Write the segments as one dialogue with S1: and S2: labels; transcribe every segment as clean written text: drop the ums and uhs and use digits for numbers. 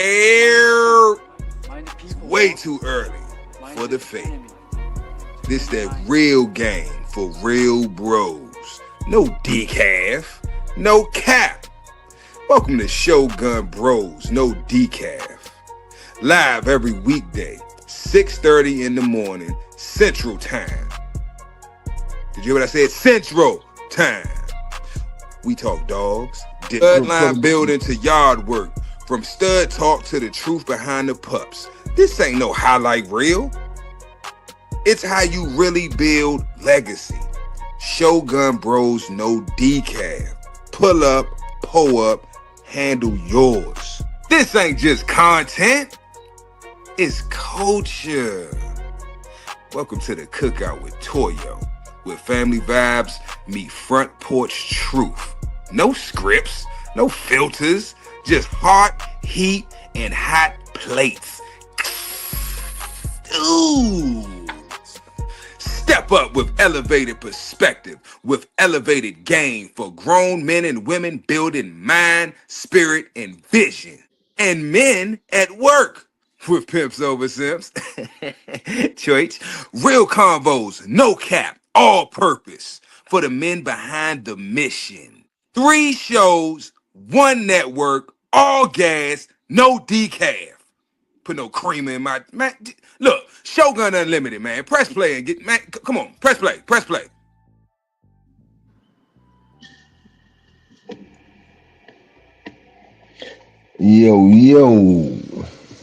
S1: Air. It's way too early for the fake. This that real game for real bros. No decaf, no cap. Welcome to Shogun Bros, no decaf. Live every weekday, 6:30 in the morning, Central Time. Did you hear what I said? Central Time. We talk dogs, bloodline building to yard work, from stud talk to the truth behind the pups. This ain't no highlight reel. It's how you really build legacy. Shogun Bros, no decaf. Pull up, pull up, handle yours. This ain't just content. It's culture. Welcome to the Cookout with Toyo, where family vibes meet front porch truth. No scripts, no filters, just heart, heat, and hot plates. Ooh. Step up with elevated perspective, with elevated game for grown men and women building mind, spirit, and vision. And men at work with Pimps Over Simps. Choice. Real convos, no cap, all purpose for the men behind the mission. 3 shows, 1 network, all gas, no decaf. Put no creamer in my man. Look, Shogun Unlimited, man. Press play and get man. Come on, press play, press play.
S2: Yo,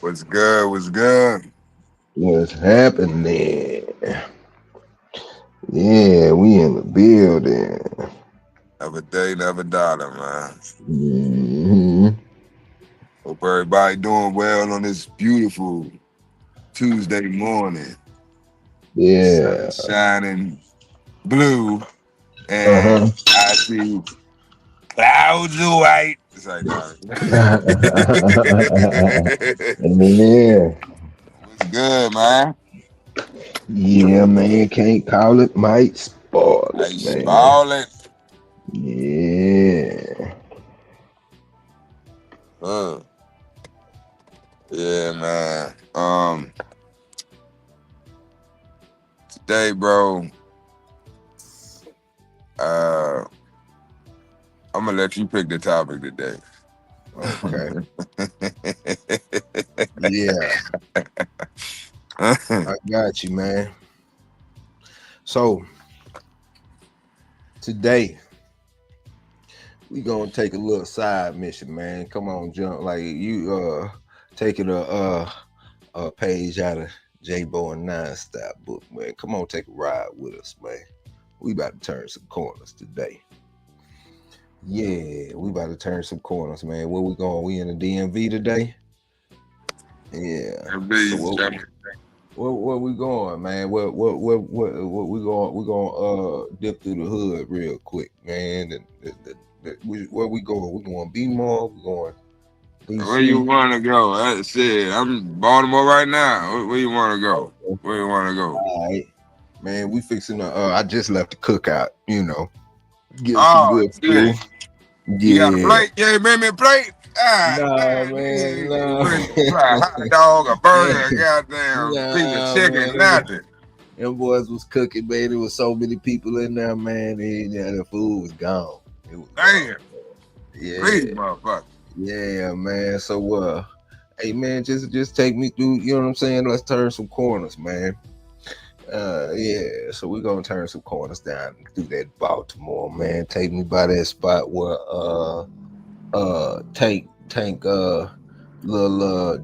S1: What's good? What's good?
S2: what's happening? Yeah, we in the building.
S1: Never day, never dollar, man.
S2: hmm
S1: Hope everybody doing well on this beautiful Tuesday morning.
S2: Yeah.
S1: Shining blue, and
S2: Uh-huh.
S1: I see clouds of white. It's like, nah.
S2: Yeah.
S1: What's good, man?
S2: Yeah, man. Can't call it, might spoil
S1: I
S2: it, man.
S1: ballin'.
S2: Yeah.
S1: Uh, yeah, man. Today, bro, uh, I'm gonna let you pick the topic today.
S2: Okay. Yeah. I got you, man. So today we gonna take a little side mission, man. Come on, jump like you taking a page out of J Bo and Nine Style book, man. Come on, take a ride with us, man. We about to turn some corners today. Yeah, we about to turn some corners, man. Where we going? We in the DMV today? Yeah. So where we going, man? What we going? We gonna dip through the hood real quick, man. Where we going? We going B-Mall? We going DC?
S1: Where you want to go? That's it. I'm in Baltimore right now. Where you want to go? Where you want to go?
S2: All right, man. We fixing to. I just left the cookout. You know, get some
S1: Oh,
S2: good
S1: shit.
S2: food.
S1: You got a
S2: Yeah.
S1: plate? You ain't bring me a plate? Ah,
S2: Nah,
S1: man.
S2: man.
S1: You
S2: No.
S1: try a hot dog, a burger, a goddamn piece of
S2: Nah,
S1: chicken,
S2: man.
S1: nothing.
S2: Them boys was cooking, man. There was so many people in there, man. The food was gone. It was
S1: Damn.
S2: gone. Yeah.
S1: Please, motherfucker.
S2: Yeah, man. So hey man, just take me through, you know what I'm saying? Let's turn some corners, man. Yeah, so we're gonna turn some corners down through that Baltimore, man. Take me by that spot where tank little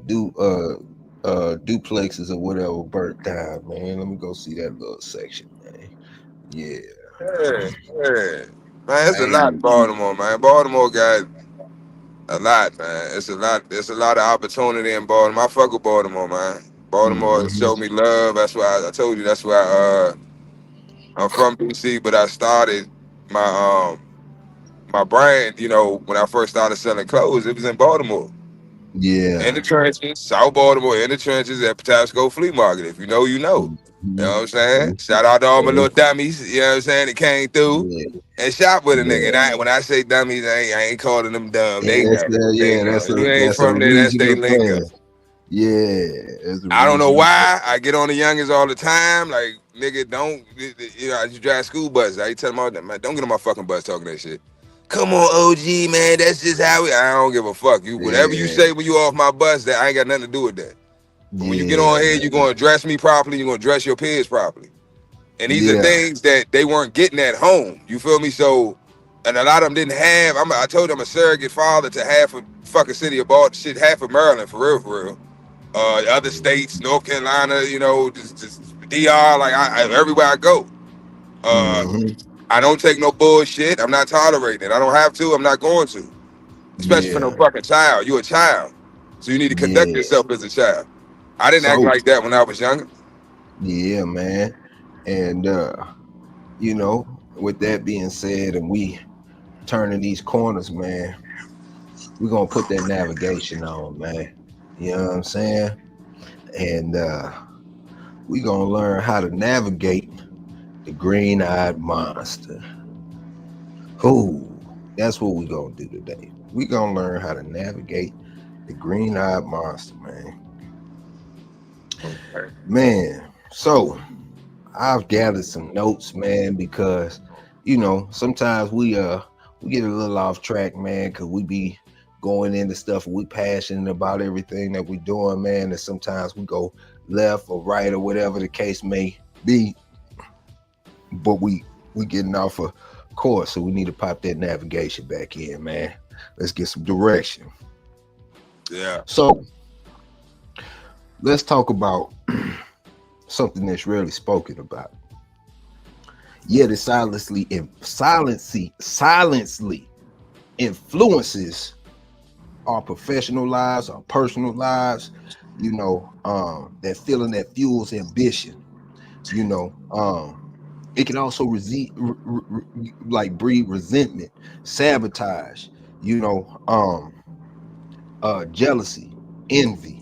S2: duplexes or whatever burnt down, man. Let me go see that little section, man. Yeah.
S1: Yeah. Man, it's a
S2: Hey.
S1: lot in Baltimore, man. Baltimore got a lot, man. It's a lot. There's a lot of opportunity in Baltimore. I fuck with Baltimore, man. Baltimore
S2: Mhm.
S1: showed me love. That's why I told you. That's why I'm from DC, but I started my my brand. You know, when I first started selling clothes, it was in Baltimore.
S2: Yeah.
S1: In the trenches, South Baltimore, in the trenches at Patapsco Flea Market. If you know, you know. You know what I'm saying? Shout out to all my little dummies, you know what I'm saying, that came through and shot with a nigga. And when I say dummies, I ain't calling them dumb. They know.
S2: That's
S1: You ain't
S2: a
S1: from there, that's they
S2: regional
S1: lingo.
S2: thing. Yeah.
S1: I don't know why I get on the youngins all the time. Like, nigga, don't, you know, I just drive school buses. I tell them all that, man, don't get on my fucking bus talking that shit. Come on, OG, man, that's just how I don't give a fuck. You whatever you say when you off my bus, that I ain't got nothing to do with that. But when you get on here, you're gonna address me properly, you're gonna address your peers properly. And these are things that they weren't getting at home. You feel me? So, and a lot of them didn't have. I told them a surrogate father to half of fucking city of Baltimore, half of Maryland, for real. Other states, North Carolina, you know, just DR, like everywhere I go. I don't take no bullshit. I'm not tolerating it. I don't have to. I'm not going to. Especially for no fucking child. You a child, so you need to conduct yourself as a child. I didn't act like that when I was younger.
S2: Yeah, man. And you know, with that being said, and we turning these corners, man, we're gonna put that navigation on, man. You know what I'm saying? And we gonna learn how to navigate the green-eyed monster. Ooh, that's what we gonna do today. We gonna learn how to navigate the green-eyed monster, man.
S1: Okay.
S2: Man, so I've gathered some notes, man, because you know sometimes we get a little off track, man, because we be going into stuff and we passionate about everything that we doing, man, and sometimes we go left or right or whatever the case may be, but we getting off a course, so we need to pop that navigation back in, man. Let's get some direction.
S1: Yeah.
S2: So let's talk about something that's rarely spoken about, yet it silently influences our professional lives, our personal lives. You know, that feeling that fuels ambition. You know, it can also breed resentment, sabotage. You know, jealousy, envy.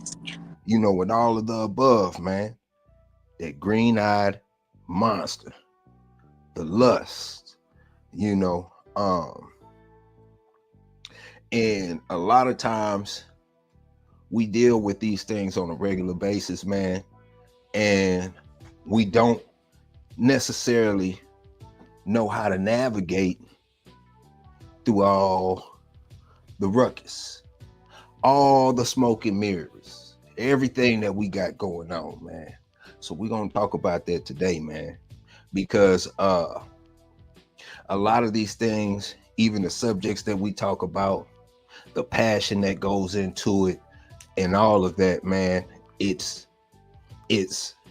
S2: You know, and all of the above, man. That green-eyed monster, the lust, you know, and a lot of times we deal with these things on a regular basis, man, and we don't necessarily know how to navigate through all the ruckus, all the smoke and mirrors, everything that we got going on, man. So we're going to talk about that today, man, because a lot of these things, even the subjects that we talk about, the passion that goes into it and all of that, man, it's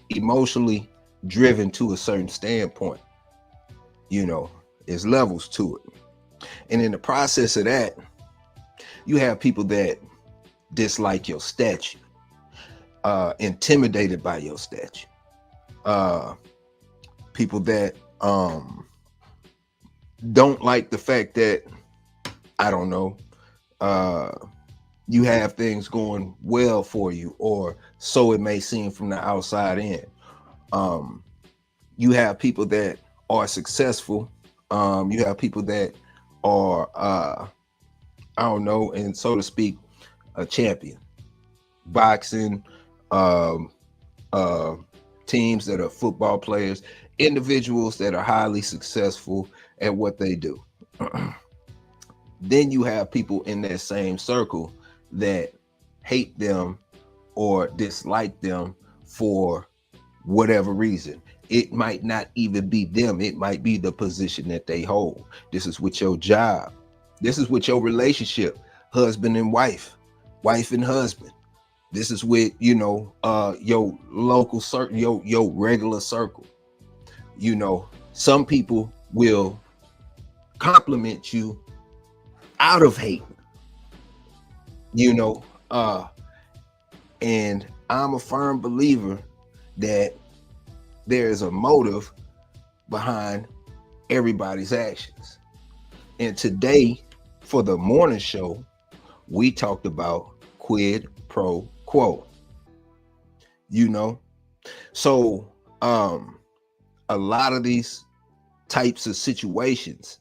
S2: emotionally driven to a certain standpoint. You know, there's levels to it. And in the process of that, you have people that dislike your statue, intimidated by your statue, people that don't like the fact that, I don't know, you have things going well for you, or so it may seem from the outside in. You have people that are successful, you have people that are I don't know, and so to speak, a champion. Boxing, teams that are football players, individuals that are highly successful at what they do. Then you have people in that same circle that hate them or dislike them for whatever reason. It might not even be them. It might be the position that they hold. This is with your job. This is with your relationship, husband and wife, wife and husband. This is with, you know, your local circle, your regular circle. You know, some people will compliment you out of hate, you know, and I'm a firm believer that there is a motive behind everybody's actions. And today, for the morning show, we talked about quid pro quo. You know, so a lot of these types of situations,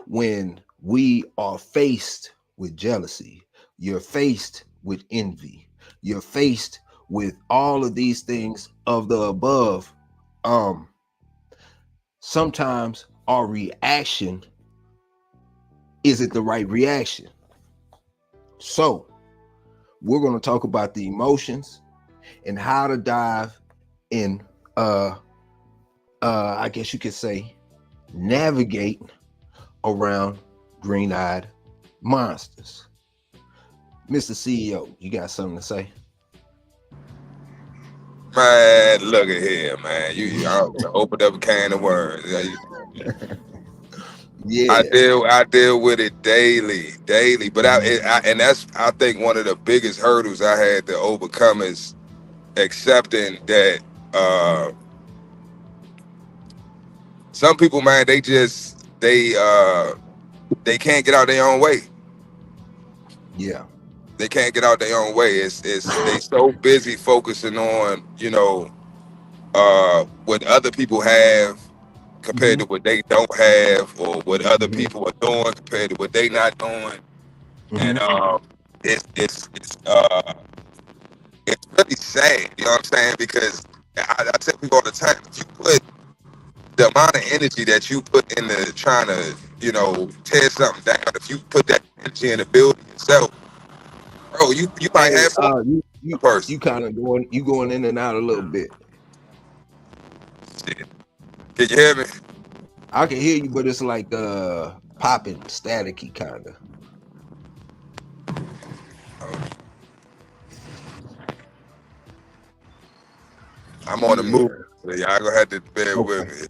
S2: when we are faced with jealousy, you're faced with envy, you're faced with all of these things of the above, sometimes our reaction isn't the right reaction. So we're going to talk about the emotions and how to dive in, I guess you could say, navigate around green-eyed monsters. Mr. CEO, you got something to say?
S1: Man, look at here, man. You opened up a can of worms.
S2: Yeah,
S1: I deal with it daily. But I think one of the biggest hurdles I had to overcome is accepting that some people, man, they can't get out their own way.
S2: Yeah,
S1: they can't get out their own way. It's they so busy focusing on what other people have compared to what they don't have, or what other people are doing compared to what they not doing, and it's really sad. You know what I'm saying? Because I tell people all the time, if you put the amount of energy that you put into trying to tear something down, if you put that energy into building yourself, bro, you might have
S2: you
S1: person.
S2: You kind of going in and out a little bit.
S1: Shit. Can you hear me?
S2: I can hear you, but it's like popping, staticky kind of.
S1: I'm on the move, so y'all gonna have to bear with me.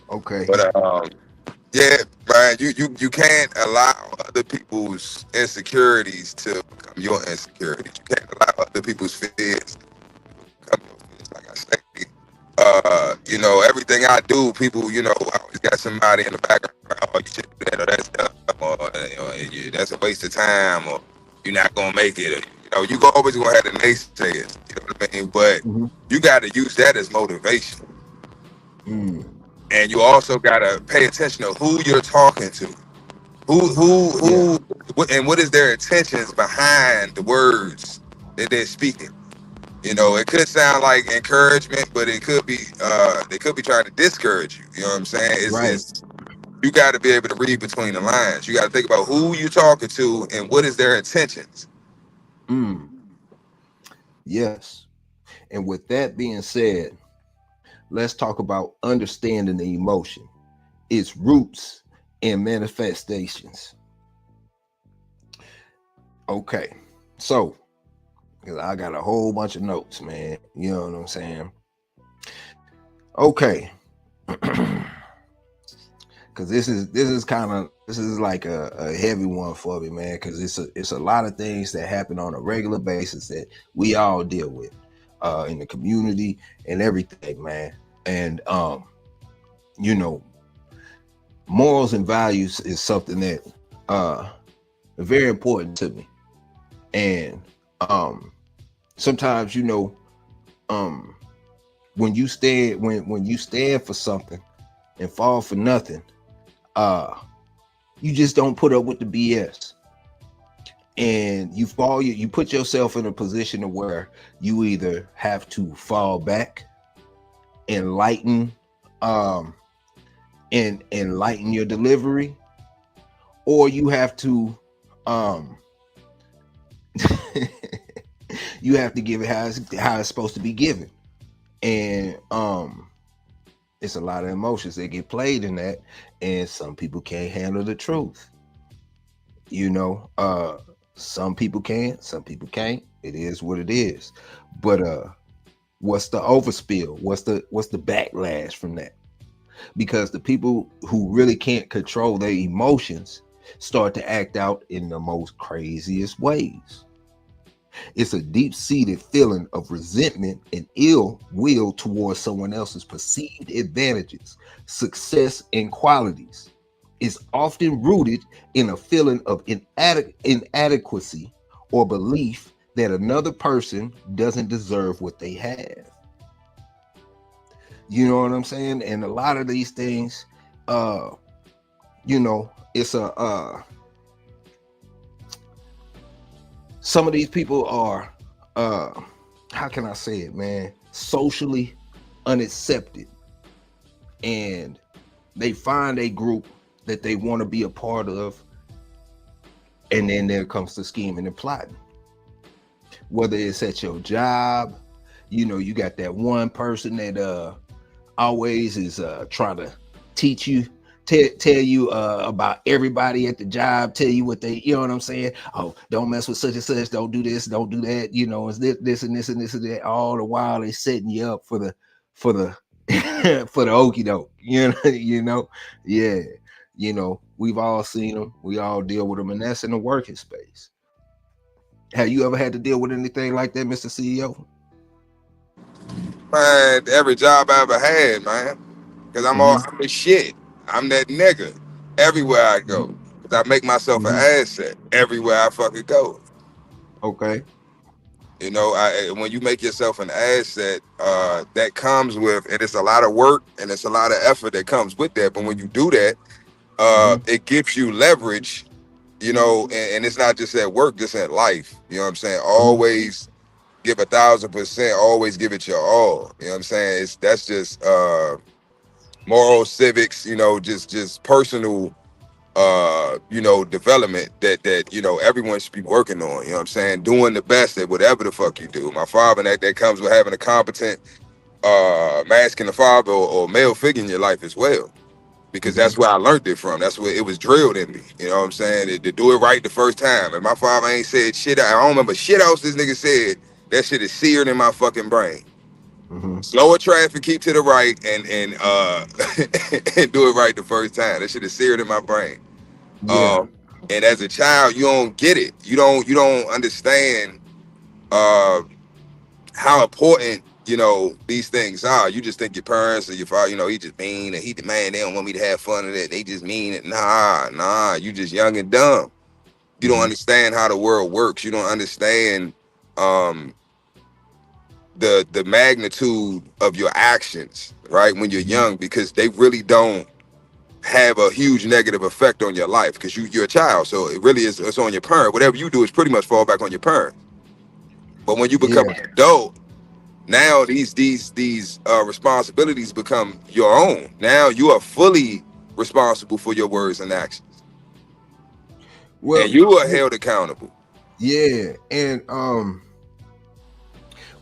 S2: Okay.
S1: But yeah, Brian, you can't allow other people's insecurities to become your insecurities. You can't allow other people's fears to become your fears. Like I say, everything I do, people, I always got somebody in the background. Oh, you should do that, or that's dumb, or that's a waste of time, or you're not gonna make it. Or, you always gonna have the naysayers. You know what I mean? But you got to use that as motivation. And you also gotta pay attention to who you're talking to, who, and what is their intentions behind the words that they're speaking. It could sound like encouragement, but it could be they could be trying to discourage you. You know what I'm saying? It's you got to be able to read between the lines. You got to think about who you're talking to and what is their intentions.
S2: Yes. And with that being said, let's talk about understanding the emotion, its roots and manifestations. Okay. So, I got a whole bunch of notes, man. You know what I'm saying? Okay. Because this is like a heavy one for me, man. Because it's a lot of things that happen on a regular basis that we all deal with in the community and everything, man. And morals and values is something that very important to me. And sometimes when you stand for something and fall for nothing, you just don't put up with the BS, and you put yourself in a position of where you either have to fall back, enlighten your delivery, or you have to you have to give it how it's supposed to be given. And it's a lot of emotions that get played in that, and some people can't handle the truth. Some people can, some people can't. It is what it is. But what's the overspill? What's the backlash from that? Because the people who really can't control their emotions start to act out in the most craziest ways. It's a deep-seated feeling of resentment and ill will towards someone else's perceived advantages, success, and qualities. It's often rooted in a feeling of inadequacy or belief that another person doesn't deserve what they have. You know what I'm saying? And a lot of these things, you know, it's some of these people are, how can I say it, man? Socially unaccepted. And they find a group that they want to be a part of. And then there comes the scheming and plotting. Whether it's at your job, you know, you got that one person that always is trying to teach you, tell you about everybody at the job, tell you what they, you know what I'm saying? Oh, don't mess with such and such, don't do this, don't do that, you know, it's this and this and this and that. All the while they setting you up for the for the okie doke, you know, yeah, you know, we've all seen them, we all deal with them, and that's in the working space. Have you ever had to deal with anything like that, Mr. CEO?
S1: Man, every job I ever had, man. Because I'm the shit. I'm that nigga everywhere I go. Because I make myself an asset everywhere I fucking go.
S2: Okay.
S1: You know, when you make yourself an asset, that comes with, and it's a lot of work and it's a lot of effort that comes with that. But when you do that, it gives you leverage, you know, and it's not just at work, just at life. You know what I'm saying? Always give 1,000%, always give it your all. You know what I'm saying? That's just moral civics, you know, just personal you know, development that you know everyone should be working on. You know what I'm saying? Doing the best at whatever the fuck you do. My father, that comes with having a competent masculine father or male figure in your life as well. Because that's where I learned it from. That's where it was drilled in me. You know what I'm saying? To do it right the first time. And my father ain't said shit. I don't remember shit else this nigga said. That shit is seared in my fucking brain. Slower traffic, keep to the right, and and do it right the first time. That shit is seared in my brain.
S2: Yeah.
S1: And as a child, you don't get it. You don't understand how important, you know, these things are. You just think your parents or your father, you know, he just mean and he the man, they don't want me to have fun of it. They just mean it. Nah, you just young and dumb. You don't understand how the world works. You don't understand the magnitude of your actions, right, when you're young, because they really don't have a huge negative effect on your life because you're a child. So it really is, it's on your parent. Whatever you do is pretty much fall back on your parent. But when you become an adult, now these responsibilities become your own. Now you are fully responsible for your words and actions. Well, and you are held accountable.
S2: Yeah, and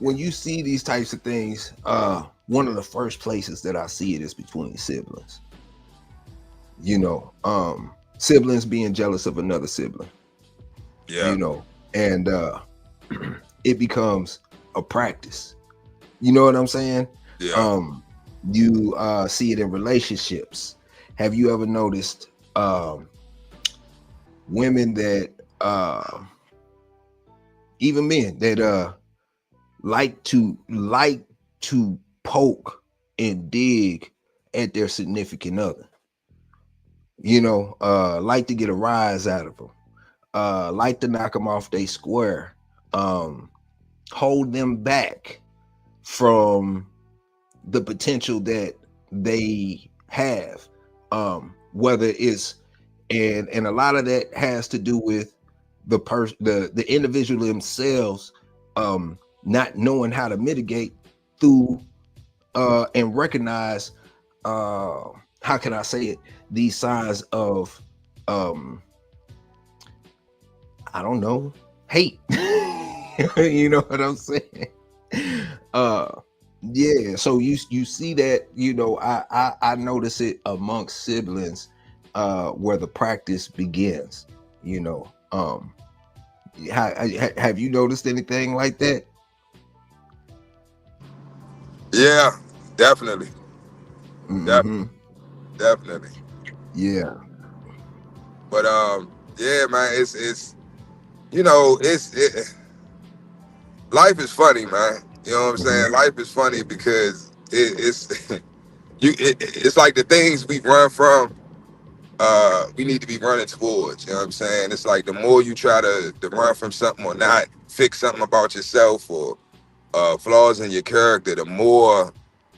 S2: when you see these types of things, one of the first places that I see it is between siblings. You know, siblings being jealous of another sibling. Yeah. You know, and it becomes a practice. You know what I'm saying? Yeah. You see it in relationships. Have you ever noticed women that even men that like to poke and dig at their significant other? You know, like to get a rise out of them, like to knock them off their square, hold them back from the potential that they have, whether it's and a lot of that has to do with the individual themselves not knowing how to mitigate through and recognize how can I say it, these signs of I don't know, hate. You know what I'm saying? Yeah, so you see that, you know, I notice it amongst siblings where the practice begins, you know. Have you noticed anything like that?
S1: Yeah, definitely. Definitely.
S2: Yeah.
S1: But yeah, man, it's you know, life is funny, man. You know what I'm saying? Life is funny because it's it's like the things we run from, we need to be running towards. You know what I'm saying? It's like the more you try to run from something or not fix something about yourself or flaws in your character, the more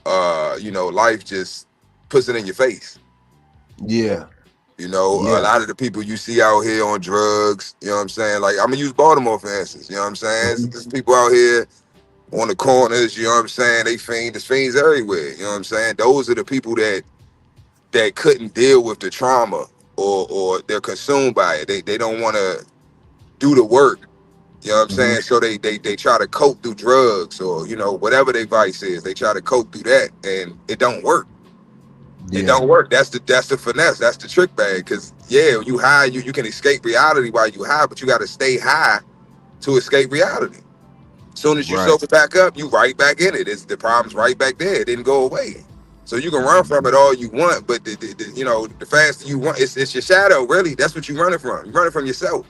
S1: life just puts it in your face.
S2: Yeah.
S1: A lot of the people you see out here on drugs, you know what I'm saying? Like, I'm gonna use Baltimore for instance, you know what I'm saying?
S2: Mm-hmm.
S1: There's people out here on the corners, you know what I'm saying? There's fiends everywhere, you know what I'm saying? Those are the people that couldn't deal with the trauma, or they're consumed by it. They don't want to do the work. You know what I'm saying? So they try to cope through drugs, or whatever their vice is. They try to cope through that, and it don't work.
S2: Yeah.
S1: It don't work. That's the finesse. That's the trick bag. Because you high, you can escape reality while you high, but you got to stay high to escape reality. As soon as you sober back up, you right back in it. It's the problem's right back there. It didn't go away. So you can run from it all you want, but the faster you run, it's your shadow. Really, that's what you're running from. You're running from yourself.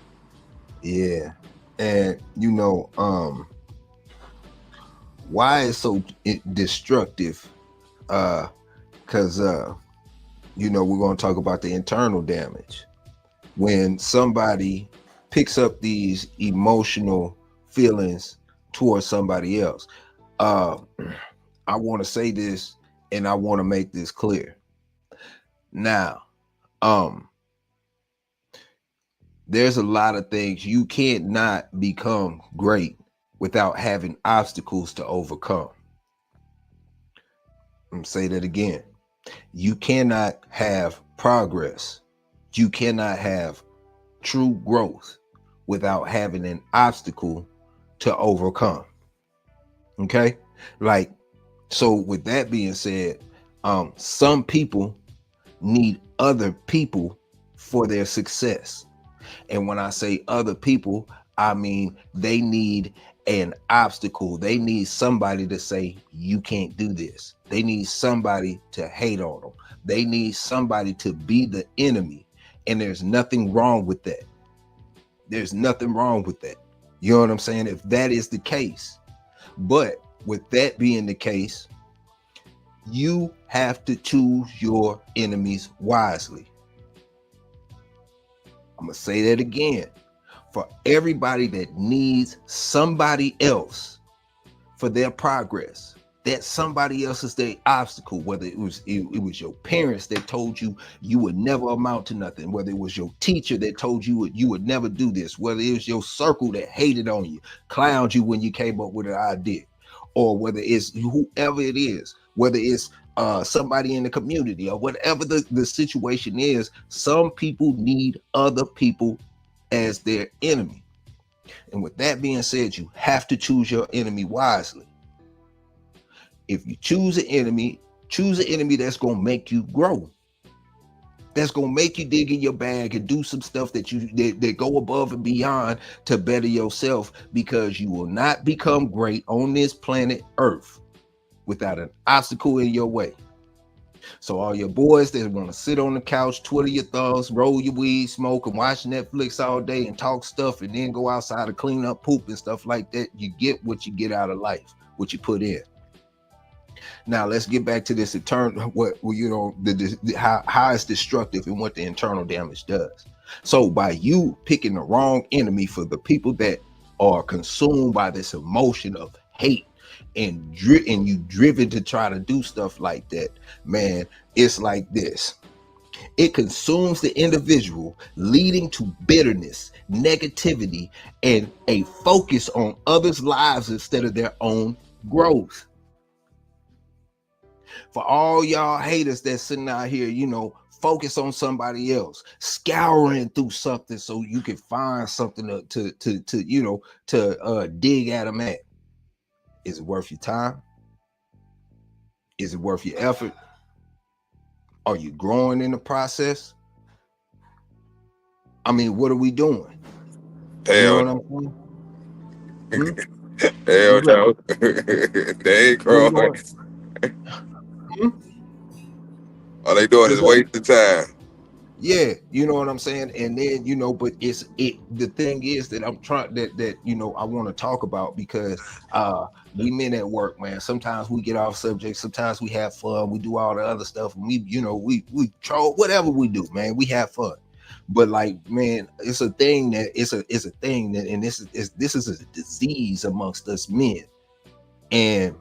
S2: Yeah, and why it's so destructive? Because we're going to talk about the internal damage. When somebody picks up these emotional feelings towards somebody else, I want to say this, and I want to make this clear. Now, there's a lot of things. You can't not become great without having obstacles to overcome. I'm gonna say that again. You cannot have progress. You cannot have true growth without having an obstacle to overcome. Okay? Like, so with that being said, some people need other people for their success. And when I say other people, I mean they need an obstacle. They need somebody to say, you can't do this. They need somebody to hate on them. They need somebody to be the enemy. And there's nothing wrong with that. There's nothing wrong with that. You know what I'm saying? If that is the case. But with that being the case, you have to choose your enemies wisely. I'm going to say that again. For everybody that needs somebody else for their progress, that somebody else is their obstacle, whether it was your parents that told you you would never amount to nothing, whether it was your teacher that told you you would never do this, whether it was your circle that hated on you, clowned you when you came up with an idea, or whether it's whoever it is, whether it's somebody in the community or whatever the situation is. Some people need other people as their enemy. And with that being said, you have to choose your enemy wisely. If you choose an enemy that's going to make you grow. That's going to make you dig in your bag and do some stuff that go above and beyond to better yourself, because you will not become great on this planet Earth without an obstacle in your way. So all your boys that want to sit on the couch, twiddle your thumbs, roll your weed, smoke, and watch Netflix all day and talk stuff, and then go outside to clean up poop and stuff like that, you get what you get out of life, what you put in. Now let's get back to this internal, how it's destructive and what the internal damage does. So by you picking the wrong enemy for the people that are consumed by this emotion of hate, and you driven to try to do stuff like that, man, it's like this. It consumes the individual, leading to bitterness, negativity, and a focus on others' lives instead of their own growth. For all y'all haters that's sitting out here, focus on somebody else, scouring through something so you can find something to dig at them at. Is it worth your time? Is it worth your effort? Are you growing in the process? I mean, what are we doing?
S1: Hell,
S2: you know what I'm saying?
S1: Hell no. They ain't growing. All they doing is wasting time.
S2: Yeah, you know what I'm saying? And then, but the thing is that I'm trying that I want to talk about, because we men at work, man, sometimes we get off subject, sometimes we have fun, we do all the other stuff, and we troll, whatever we do, man, we have fun. But like, man, it's a thing that it's a thing that, and this is a disease amongst us men, and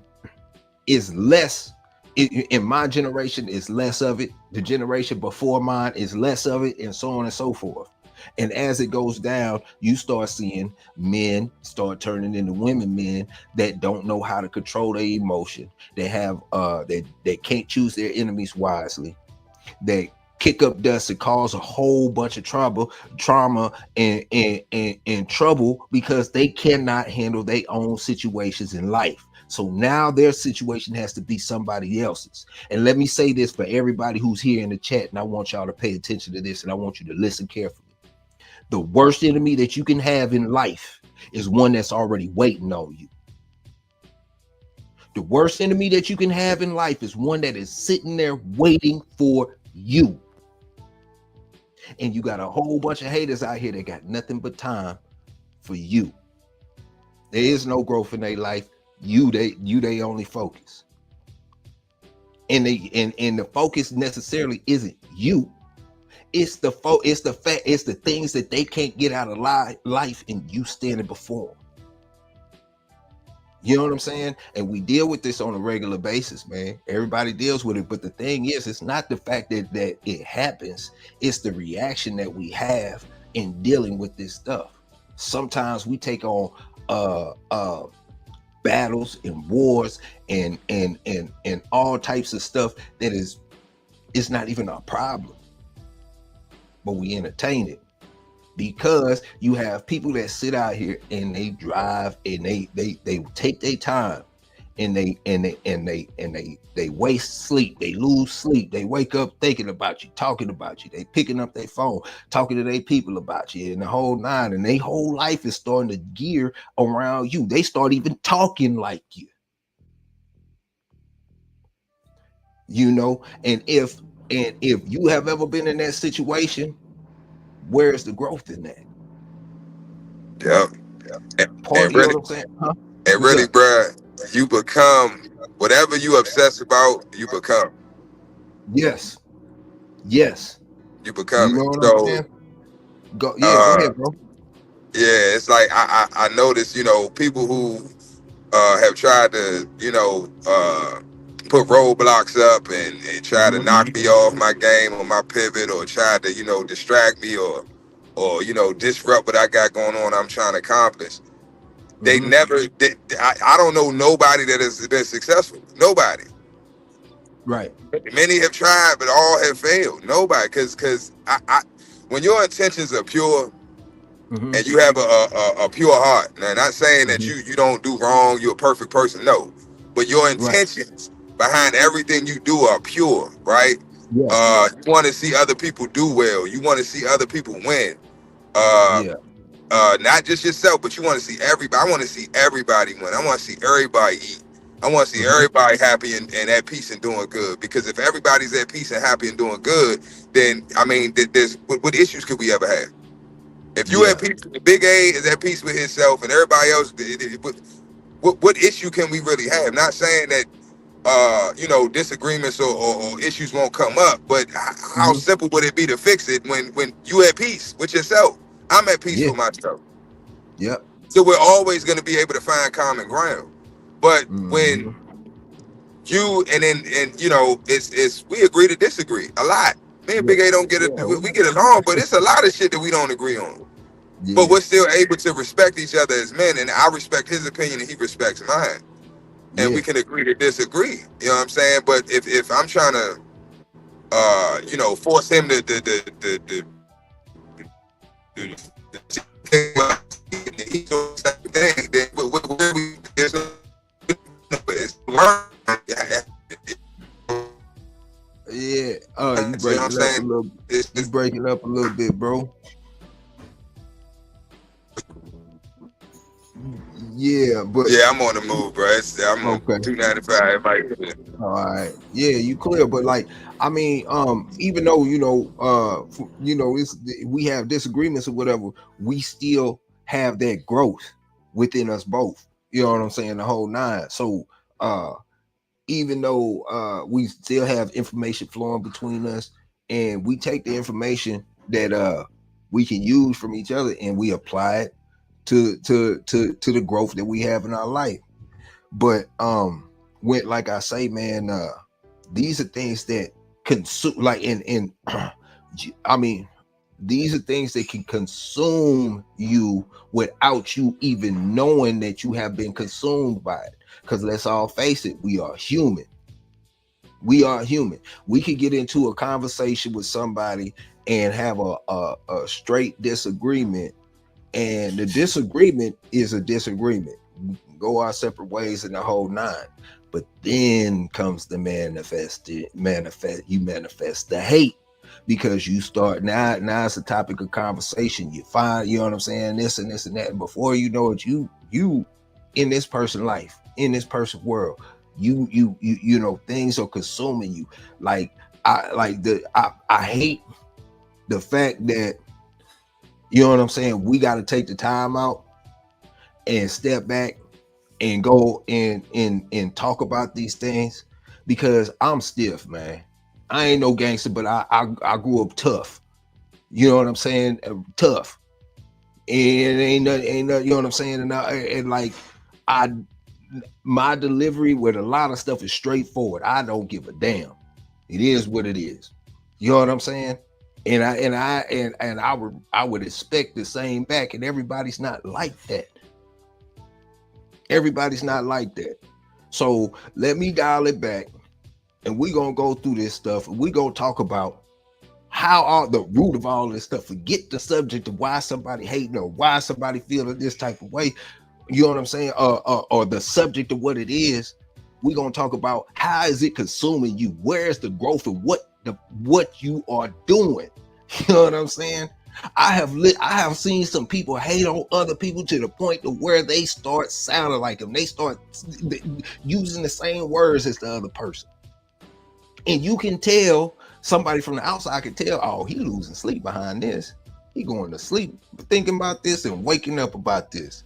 S2: it's less. In my generation, is less of it. The generation before mine is less of it, and so on and so forth. And as it goes down, you start seeing men start turning into women, men that don't know how to control their emotion. They have they can't choose their enemies wisely. They kick up dust and cause a whole bunch of trauma and trouble because they cannot handle their own situations in life. So now their situation has to be somebody else's. And let me say this for everybody who's here in the chat, and I want y'all to pay attention to this, and I want you to listen carefully. The worst enemy that you can have in life is one that's already waiting on you. The worst enemy that you can have in life is one that is sitting there waiting for you. And you got a whole bunch of haters out here that got nothing but time for you. There is no growth in their life. They only focus. And the focus necessarily isn't you. It's the things that they can't get out of life, and you standing before them. You know what I'm saying? And we deal with this on a regular basis, man. Everybody deals with it. But the thing is, it's not the fact that it happens. It's the reaction that we have in dealing with this stuff. Sometimes we take on battles and wars and all types of stuff that it's not even our problem. But we entertain it because you have people that sit out here and they drive and they take their time and they waste sleep, they lose sleep, they wake up thinking about you, talking about you, they picking up their phone, talking to their people about you, and the whole nine, and their whole life is starting to gear around you. They start even talking like you, you know. And if you have ever been in that situation, where's the growth in that?
S1: Yep.
S2: And really, what I'm saying? Huh?
S1: And really, bruh, you become whatever you obsess about, you become.
S2: Yes.
S1: You become.
S2: You know what I'm saying? Go ahead, bro.
S1: Yeah, it's like I noticed, you know, people who have tried to, you know, put roadblocks up and try to knock me off my game or my pivot, or try to, you know, distract me or you know, disrupt what I got going on, I'm trying to accomplish. They never I don't know nobody that is successful. Nobody.
S2: Right.
S1: Many have tried, but all have failed. Nobody, because I when your intentions are pure and you have a pure heart. Now, not saying that you don't do wrong, you're a perfect person. No, but your intentions behind everything you do are pure, right?
S2: Yeah.
S1: You want to see other people do well. You want to see other people win. Not just yourself, but you want to see everybody. I want to see everybody win. I want to see everybody eat. I want to see everybody happy and at peace and doing good. Because if everybody's at peace and happy and doing good, then I mean, there's what issues could we ever have? If you at peace, Big A is at peace with himself and everybody else, what issue can we really have? Not saying that you know, disagreements or issues won't come up, but how simple would it be to fix it when you at peace with yourself? I'm at peace with myself.
S2: Yep.
S1: So we're always going to be able to find common ground. But when you and you know, it's we agree to disagree a lot. Me and Big A don't get it. We get along, but it's a lot of shit that we don't agree on. But we're still able to respect each other as men, and I respect his opinion and he respects mine. And we can agree to disagree. You know what I'm saying? But if I'm trying to you know, force him to
S2: you breaking up a little bit, bro. Yeah, but
S1: I'm on the move, bro. I'm on 295.
S2: All right, yeah, you clear. But like, I mean, even though you know, we have disagreements or whatever, we still have that growth within us both. You know what I'm saying? The whole nine. So, even though we still have information flowing between us, and we take the information that we can use from each other, and we apply it to the growth that we have in our life. But when, like I say, man, these are things that consume, like in I mean, these are things that can consume you without you even knowing that you have been consumed by it. Because let's all face it, we are human. We are human. We could get into a conversation with somebody and have a straight disagreement, and the disagreement is a disagreement. Go our separate ways in the whole nine. But then comes the manifest the hate, because you start now it's a topic of conversation. You find, you know what I'm saying, this and this and that, and before you know it, you in this person's life, in this person's world, you know, things are consuming you. Like I hate the fact that, you know what I'm saying, we got to take the time out and step back and go and talk about these things, because I'm stiff, man. I ain't no gangster, but I grew up tough. You know what I'm saying? Tough. And ain't nothing, you know what I'm saying? And like my delivery with a lot of stuff is straightforward. I don't give a damn. It is what it is. You know what I'm saying? And I would expect the same back, and everybody's not like that. Everybody's not like that. So let me dial it back, and we're gonna go through this stuff, and we're gonna talk about how are the root of all this stuff. Forget the subject of why somebody hating or why somebody feeling this type of way. You know what I'm saying? Or the subject of what it is. We're gonna talk about how is it consuming you? Where's the growth of what you are doing? You know what I'm saying? I have seen some people hate on other people to the point to where they start sounding like them. They start using the same words as the other person. And you can tell, somebody from the outside can tell, oh, he losing sleep behind this. He going to sleep thinking about this and waking up about this.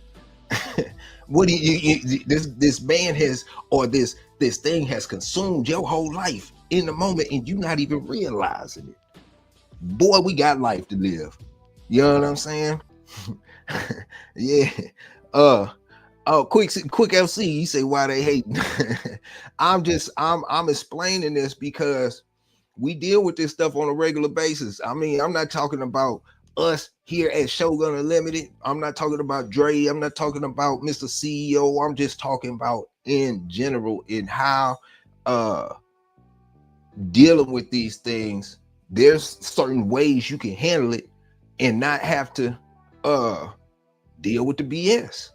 S2: What do you this man has, or this thing has consumed your whole life in the moment, and you're not even realizing it. Boy, we got life to live. You know what I'm saying? Yeah. Quick FC, you say why they hate. I'm explaining this because we deal with this stuff on a regular basis. I mean, I'm not talking about us here at Shogun Unlimited. I'm not talking about Dre. I'm not talking about Mr. CEO. I'm just talking about in general, in how dealing with these things. There's certain ways you can handle it and not have to deal with the BS.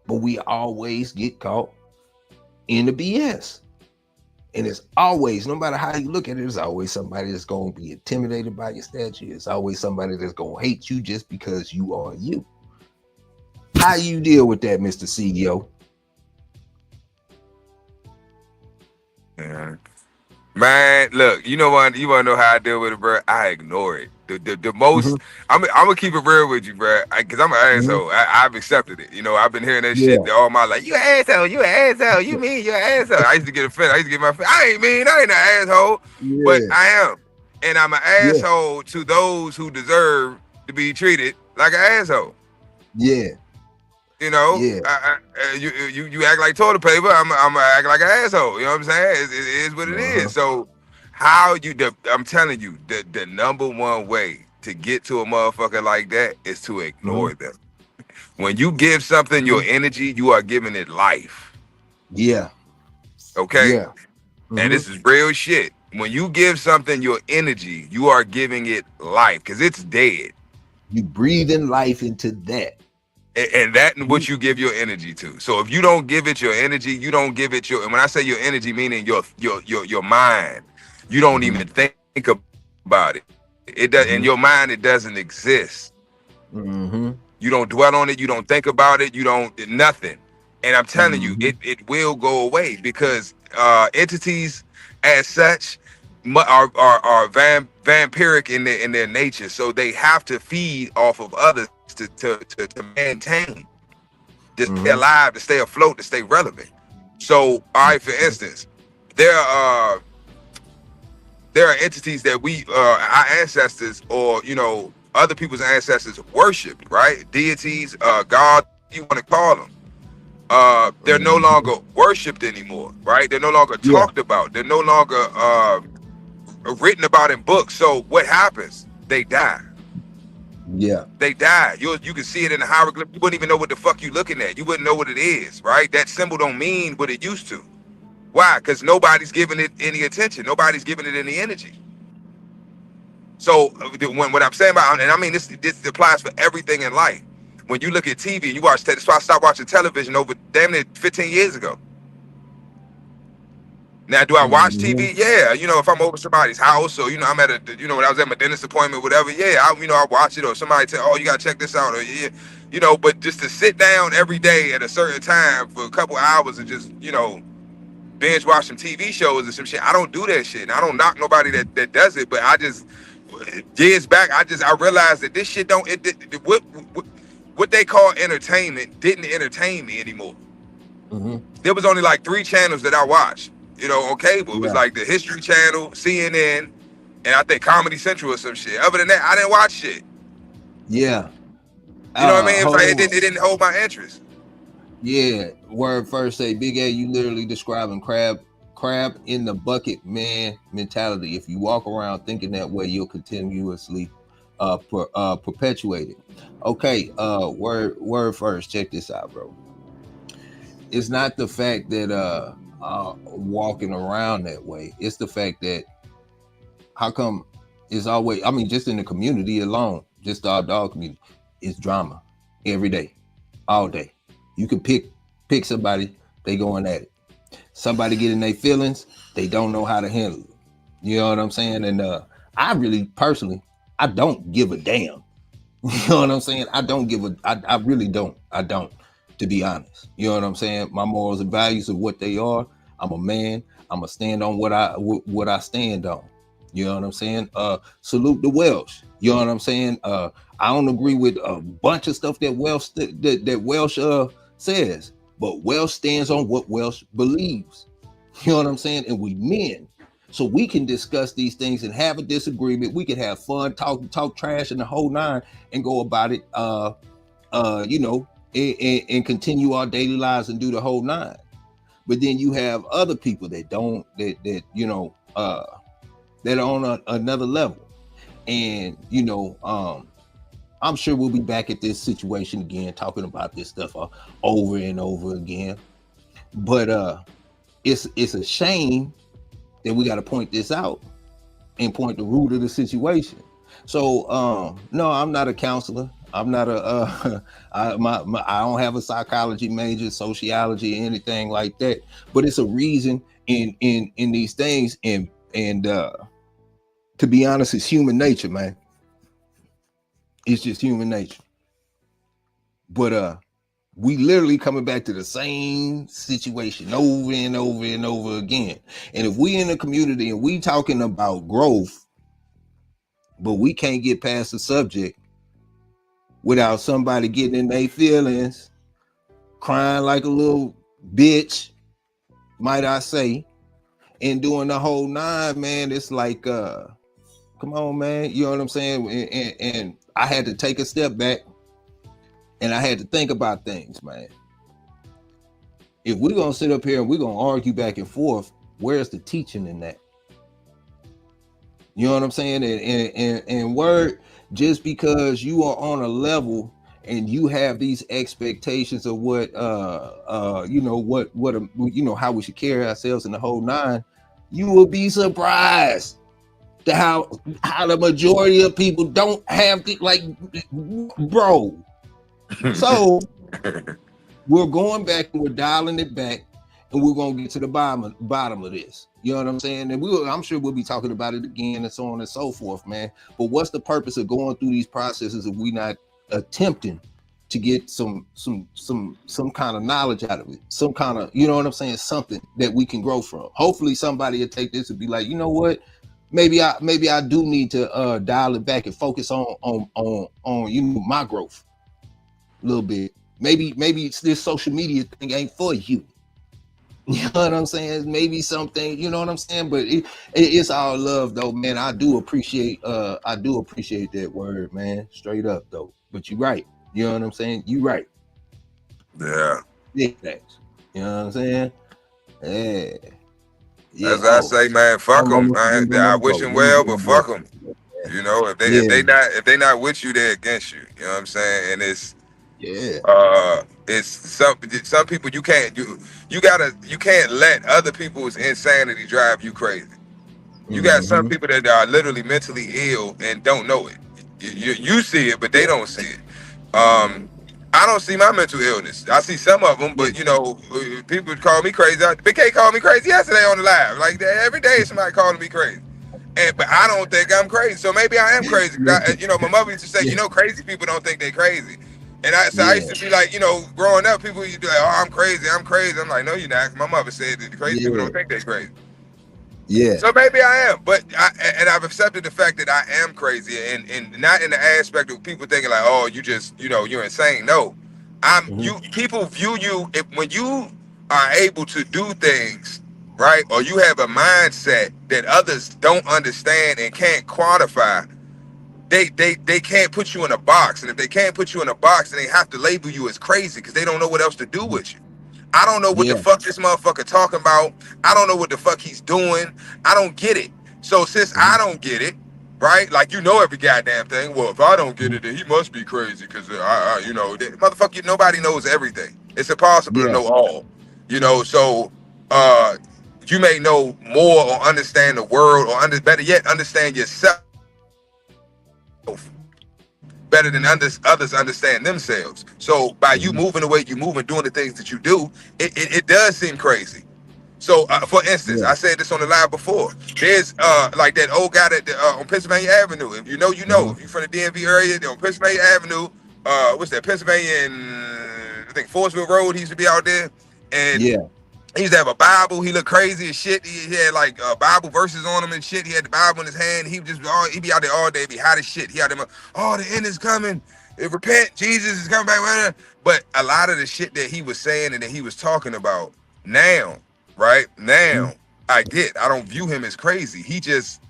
S2: But we always get caught in the BS. And it's always, no matter how you look at it, there's always somebody that's going to be intimidated by your stature. It's always somebody that's going to hate you just because you are you. How you deal with that, Mr. CEO?
S1: Yeah. Man, look, you want to know how I deal with it, bro? I ignore it. The most, I'm gonna keep it real with you, bro, because I'm an asshole. I've accepted it. You know, I've been hearing that shit all my life. You an asshole, you an asshole, you mean you're an asshole. I used to get offended. I used to get my friend. I ain't mean, I ain't an asshole, but I am. And I'm an asshole to those who deserve to be treated like an asshole.
S2: Yeah.
S1: You know, you act like toilet paper. I'm gonna act like an asshole. You know what I'm saying? It is what it is. So I'm telling you, the number one way to get to a motherfucker like that is to ignore them. When you give something your energy, you are giving it life.
S2: Yeah.
S1: Okay. Yeah. And this is real shit. When you give something your energy, you are giving it life, because it's dead.
S2: You breathing life into that.
S1: And that's what you give your energy to. So if you don't give it your energy, you don't give it your, and when I say your energy, meaning your mind, you don't even think about it. It does in your mind, it doesn't exist. You don't dwell on it, you don't think about it, you don't nothing. And I'm telling you, it will go away, because entities as such are vampiric in their nature. So they have to feed off of others to maintain, to stay alive, to stay afloat, to stay relevant. So, all right, for instance, there are there are entities that our ancestors, or other people's ancestors worshipped, right? Deities, God, you want to call them. They're no longer worshipped anymore, right? They're no longer talked about. They're no longer written about in books. So what happens? They die.
S2: Yeah.
S1: They die. You can see it in the hieroglyph. You wouldn't even know what the fuck you looking at. You wouldn't know what it is, right? That symbol don't mean what it used to. Why? Because nobody's giving it any attention. Nobody's giving it any energy. So what I'm saying about, and I mean this applies for everything in life. When you look at TV, you watch. That's why I stopped watching television over damn near 15 years ago. Now, do I watch TV? Yeah, if I'm over somebody's house, or I'm at a, when I was at my dentist appointment, whatever. Yeah, I watch it, or somebody tell, oh, you gotta check this out, or yeah, but just to sit down every day at a certain time for a couple hours and just binge watch some TV shows and some shit. I don't do that shit. And I don't knock nobody that does it, but I just years back, I realized that this shit don't. What they call entertainment didn't entertain me anymore. There was only like 3 channels that I watched. On cable. It was like the History Channel, CNN, and I think Comedy Central or some shit. Other than that, I didn't watch shit.
S2: Yeah.
S1: You know what I mean? It was like it didn't hold my interest.
S2: Yeah. Word first say, Big A, you literally describing crab in the bucket man mentality. If you walk around thinking that way, you'll continuously perpetuate it. Okay, word first. Check this out, bro. It's not the fact that walking around that way. It's the fact that how come it's always, I mean, just in the community alone, just our dog community, it's drama every day, all day. You can pick somebody, they going at it. Somebody getting their feelings, they don't know how to handle it. You know what I'm saying? And I really personally, I don't give a damn. You know what I'm saying? I really don't. I don't. To be honest, you know what I'm saying? My morals and values are what they are. I'm a man. I'm gonna stand on what I stand on. You know what I'm saying? Salute the Welsh. You know what I'm saying? I don't agree with a bunch of stuff that Welsh says, but Welsh stands on what Welsh believes. You know what I'm saying? And we men, so we can discuss these things and have a disagreement. We can have fun, talk trash and the whole nine, and go about it. And continue our daily lives and do the whole nine. But then you have other people that don't, that are on another level. And, I'm sure we'll be back at this situation again, talking about this stuff over and over again. But it's a shame that we got to point this out and point the root of the situation. So, no, I'm not a counselor. I'm not I don't have a psychology major, sociology, or anything like that. But it's a reason in these things, and to be honest, it's human nature, man. It's just human nature. But we literally coming back to the same situation over and over and over again. And if we in a community and we talking about growth, but we can't get past the subject without somebody getting in their feelings, crying like a little bitch, might I say, and doing the whole nine, man, it's like, come on, man, you know what I'm saying? And I had to take a step back, and I had to think about things, man. If we're going to sit up here and we're going to argue back and forth, where's the teaching in that? You know what I'm saying? And word, just because you are on a level and you have these expectations of what how we should carry ourselves in the whole nine, you will be surprised to how the majority of people don't have the, like, bro. So we're going back and we're dialing it back, and we're gonna get to the bottom of this. You know what I'm saying? And I'm sure we'll be talking about it again and so on and so forth, man. But what's the purpose of going through these processes if we're not attempting to get some kind of knowledge out of it? Some kind of, you know what I'm saying, something that we can grow from. Hopefully somebody will take this and be like, you know what? Maybe I do need to dial it back and focus on my growth a little bit. Maybe it's this social media thing ain't for you. You know what I'm saying? Maybe something, you know what I'm saying? But it's all love though, man. I do appreciate that word, man. Straight up though. But you're right. You know what I'm saying? You right.
S1: Yeah.
S2: You know what I'm saying? Yeah.
S1: As I say, man, fuck them, man. I wish them well, but fuck them. You know, if they not with you, they're against you. You know what I'm saying? And it's some people you can't let other people's insanity drive you crazy. You got some people that are literally mentally ill and don't know it. You see it, but they don't see it. I don't see my mental illness. I see some of them, but you know, people call me crazy. Big K called me crazy yesterday on the live. Like every day, somebody calling me crazy. But I don't think I'm crazy. So maybe I am crazy. You know, my mother used to say, you know, crazy people don't think they're crazy. And I used to be like, you know, growing up, people used to be like, oh, I'm crazy. I'm like, no, you're not. My mother said that the crazy people don't think they're crazy.
S2: Yeah.
S1: So maybe I am, but I've accepted the fact that I am crazy, and not in the aspect of people thinking like, oh, you just, you know, you're insane. No, people view you when you are able to do things, right? Or you have a mindset that others don't understand and can't quantify. They can't put you in a box, and if they can't put you in a box, then they have to label you as crazy because they don't know what else to do with you. I don't know what the fuck this motherfucker talking about. I don't know what the fuck he's doing. I don't get it. So since I don't get it, right? Like, you know every goddamn thing. Well, if I don't get it, then he must be crazy because you know, motherfucker, nobody knows everything. It's impossible to know all. You know, so you may know more or understand the world, or better yet, understand yourself better than others understand themselves. So by you moving the way you move and doing the things that you do, it does seem crazy. So for instance, I said this on the live before. There's like that old guy that on Pennsylvania Avenue. If you know, you know. If you're from the DMV area, on Pennsylvania Avenue, what's that? Pennsylvania and I think Forestville Road. He used to be out there, and he used to have a Bible. He looked crazy as shit. He had like Bible verses on him and shit. He had the Bible in his hand. He'd be out there all day, be hot as shit. He out there, oh, the end is coming. Repent, Jesus is coming back. But a lot of the shit that he was saying and that he was talking about now, right now, I don't view him as crazy. He just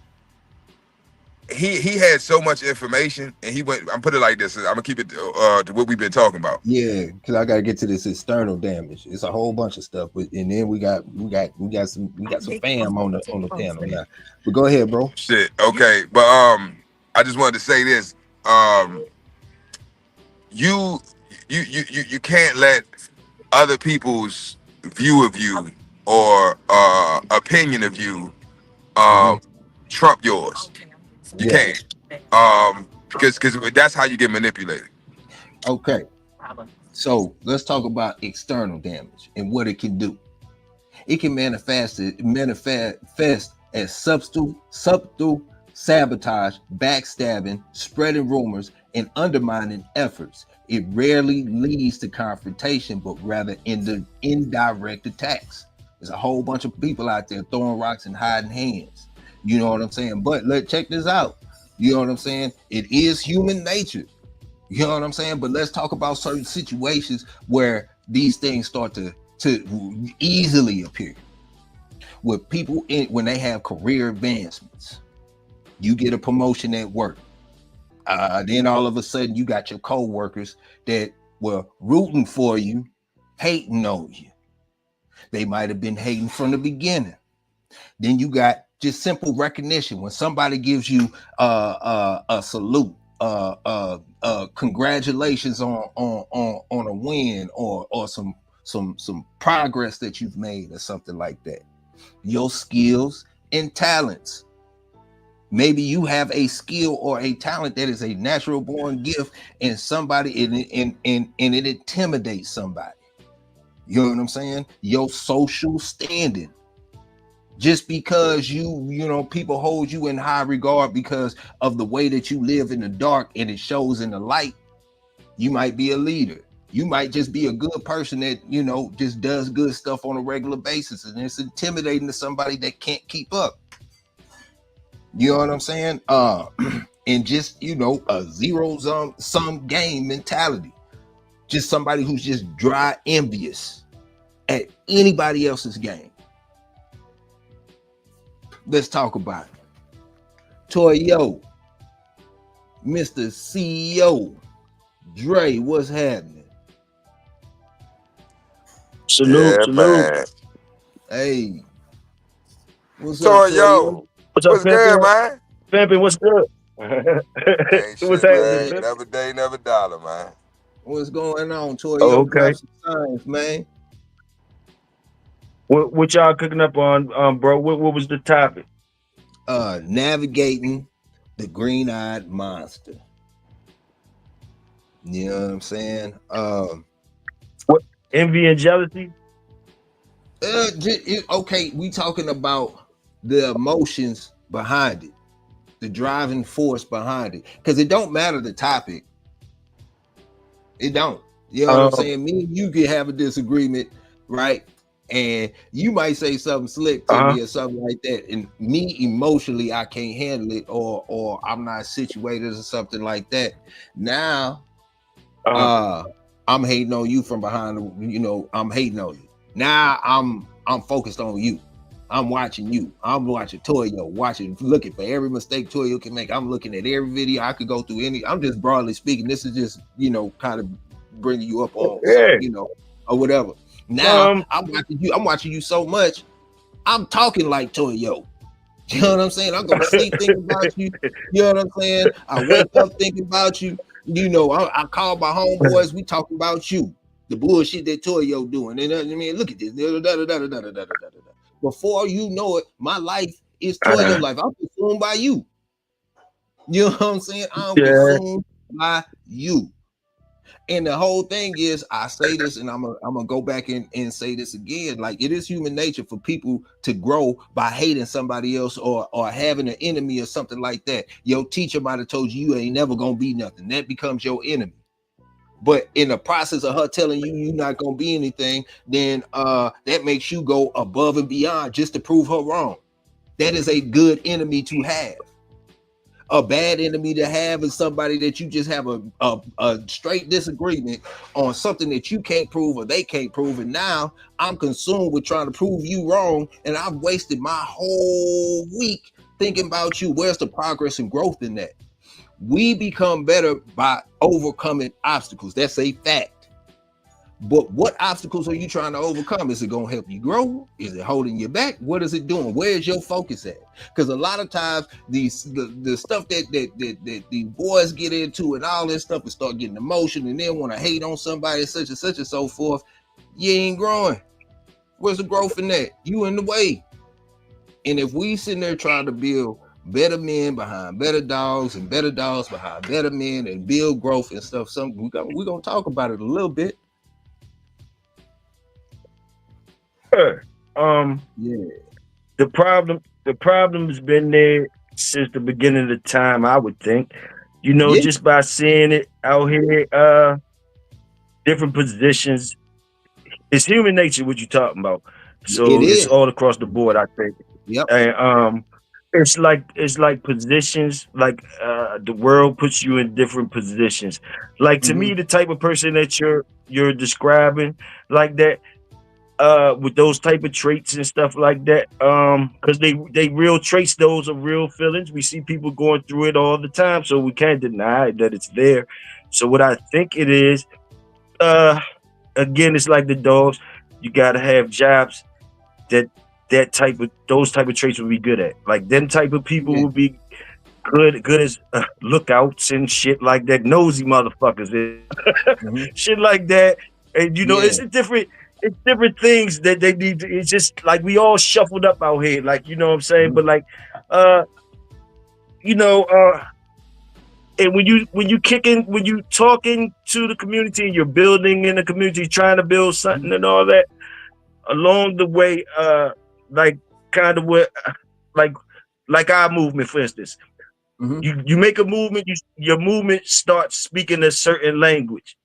S1: he had so much information, and he went. I'm put it like this. I'm gonna keep it to what we've been talking about.
S2: Yeah, because I gotta get to this external damage. It's a whole bunch of stuff, but and then we got some fam on the panel now. But go ahead, bro.
S1: Shit. Okay, but I just wanted to say this. You can't let other people's view of you or opinion of you trump yours. You can't, because that's how you get manipulated.
S2: Okay, so let's talk about external damage and what it can do. It can manifest as subtle sabotage, backstabbing, spreading rumors, and undermining efforts. It rarely leads to confrontation, but rather indirect attacks. There's a whole bunch of people out there throwing rocks and hiding hands. You know what I'm saying? But check this out. You know what I'm saying? It is human nature. You know what I'm saying? But let's talk about certain situations where these things start to easily appear. With people when they have career advancements, you get a promotion at work. Then all of a sudden you got your co-workers that were rooting for you, hating on you. They might have been hating from the beginning. Then you got just simple recognition when somebody gives you a salute, congratulations on a win or some progress that you've made or something like that. Your skills and talents. Maybe you have a skill or a talent that is a natural born gift, and somebody and it intimidates somebody. You know what I'm saying? Your social standing. Just because you know people hold you in high regard because of the way that you live in the dark and it shows in the light, you might be a leader. You might just be a good person that, you know, just does good stuff on a regular basis, and it's intimidating to somebody that can't keep up. You know what I'm saying? And just, you know, a zero-sum game mentality. Just somebody who's just dry envious at anybody else's game. Let's talk about it. Toyo, Mr. CEO, Dre, what's happening?
S3: Salute, salute.
S1: Man.
S2: Hey, what's
S1: up,
S2: Toyo?
S3: What's up,
S1: good, man?
S3: Pimpin', what's good?
S1: What's happening? Man. Never day, never dollar, man.
S2: What's going on, Toyo?
S3: Oh, okay.
S2: Some signs, man.
S3: What y'all cooking up on, bro? What was the topic?
S2: Navigating the green-eyed monster. You know what I'm saying?
S3: What, envy and jealousy?
S2: Okay, we talking about the emotions behind it, the driving force behind it, because it don't matter the topic. It don't. You know what I'm saying? Me and you can have a disagreement, right? And you might say something slick to me or something like that, and me emotionally I can't handle it, or I'm not situated or something like that. Now, I'm hating on you from behind. You know, I'm hating on you. Now I'm focused on you. I'm watching you. I'm watching Toyo, looking for every mistake Toyo can make. I'm looking at every video. I could go through any. I'm just broadly speaking. This is just, you know, kind of bringing you up on something, you know, or whatever. Now I'm watching you. I'm watching you so much. I'm talking like Toyo. You know what I'm saying? I'm gonna sleep thinking about you. You know what I'm saying? I wake up thinking about you. You know, I call my homeboys. We talking about you. The bullshit that Toyo doing. And I mean, look at this. Before you know it, my life is Toyo life. I'm consumed by you. You know what I'm saying? I'm consumed by you. And the whole thing is, I say this, and I'm gonna go back and say this again. Like, it is human nature for people to grow by hating somebody else or having an enemy or something like that. Your teacher might have told you ain't never gonna be nothing. That becomes your enemy. But in the process of her telling you you're not gonna be anything, then that makes you go above and beyond just to prove her wrong. That is a good enemy to have. A bad enemy to have is somebody that you just have a straight disagreement on something that you can't prove or they can't prove. And now I'm consumed with trying to prove you wrong, and I've wasted my whole week thinking about you. Where's the progress and growth in that? We become better by overcoming obstacles. That's a fact. But what obstacles are you trying to overcome? Is it going to help you grow? Is it holding you back? What is it doing? Where is your focus at? Because a lot of times the stuff that the boys get into and all this stuff and start getting emotion and then want to hate on somebody such and so forth, you ain't growing. Where's the growth in that? You in the way. And if we sitting there trying to build better men behind better dogs and better dogs behind better men and build growth and stuff, we're going to talk about it a little bit.
S3: Sure. The problem has been there since the beginning of the time, I would think. You know, just by seeing it out here, different positions. It's human nature what you're talking about. So it's all across the board, I think.
S2: Yep.
S3: And it's like positions, like the world puts you in different positions. Like to me, the type of person that you're describing like that, with those type of traits and stuff like that, because they real traits, those are real feelings. We see people going through it all the time, so we can't deny that it's there. So what I think it is, again, it's like the dogs. You gotta have jobs that those type of traits will be good at. Like them type of people will be good as lookouts and shit like that, nosy motherfuckers, shit like that. And you know, it's different things that they need. It's just like we all shuffled up out here, like, you know what I'm saying. But like, you know, and when you talking to the community and you're building in the community, trying to build something and all that, along the way, like kind of what, like our movement, for instance, you make a movement, your movement starts speaking a certain language.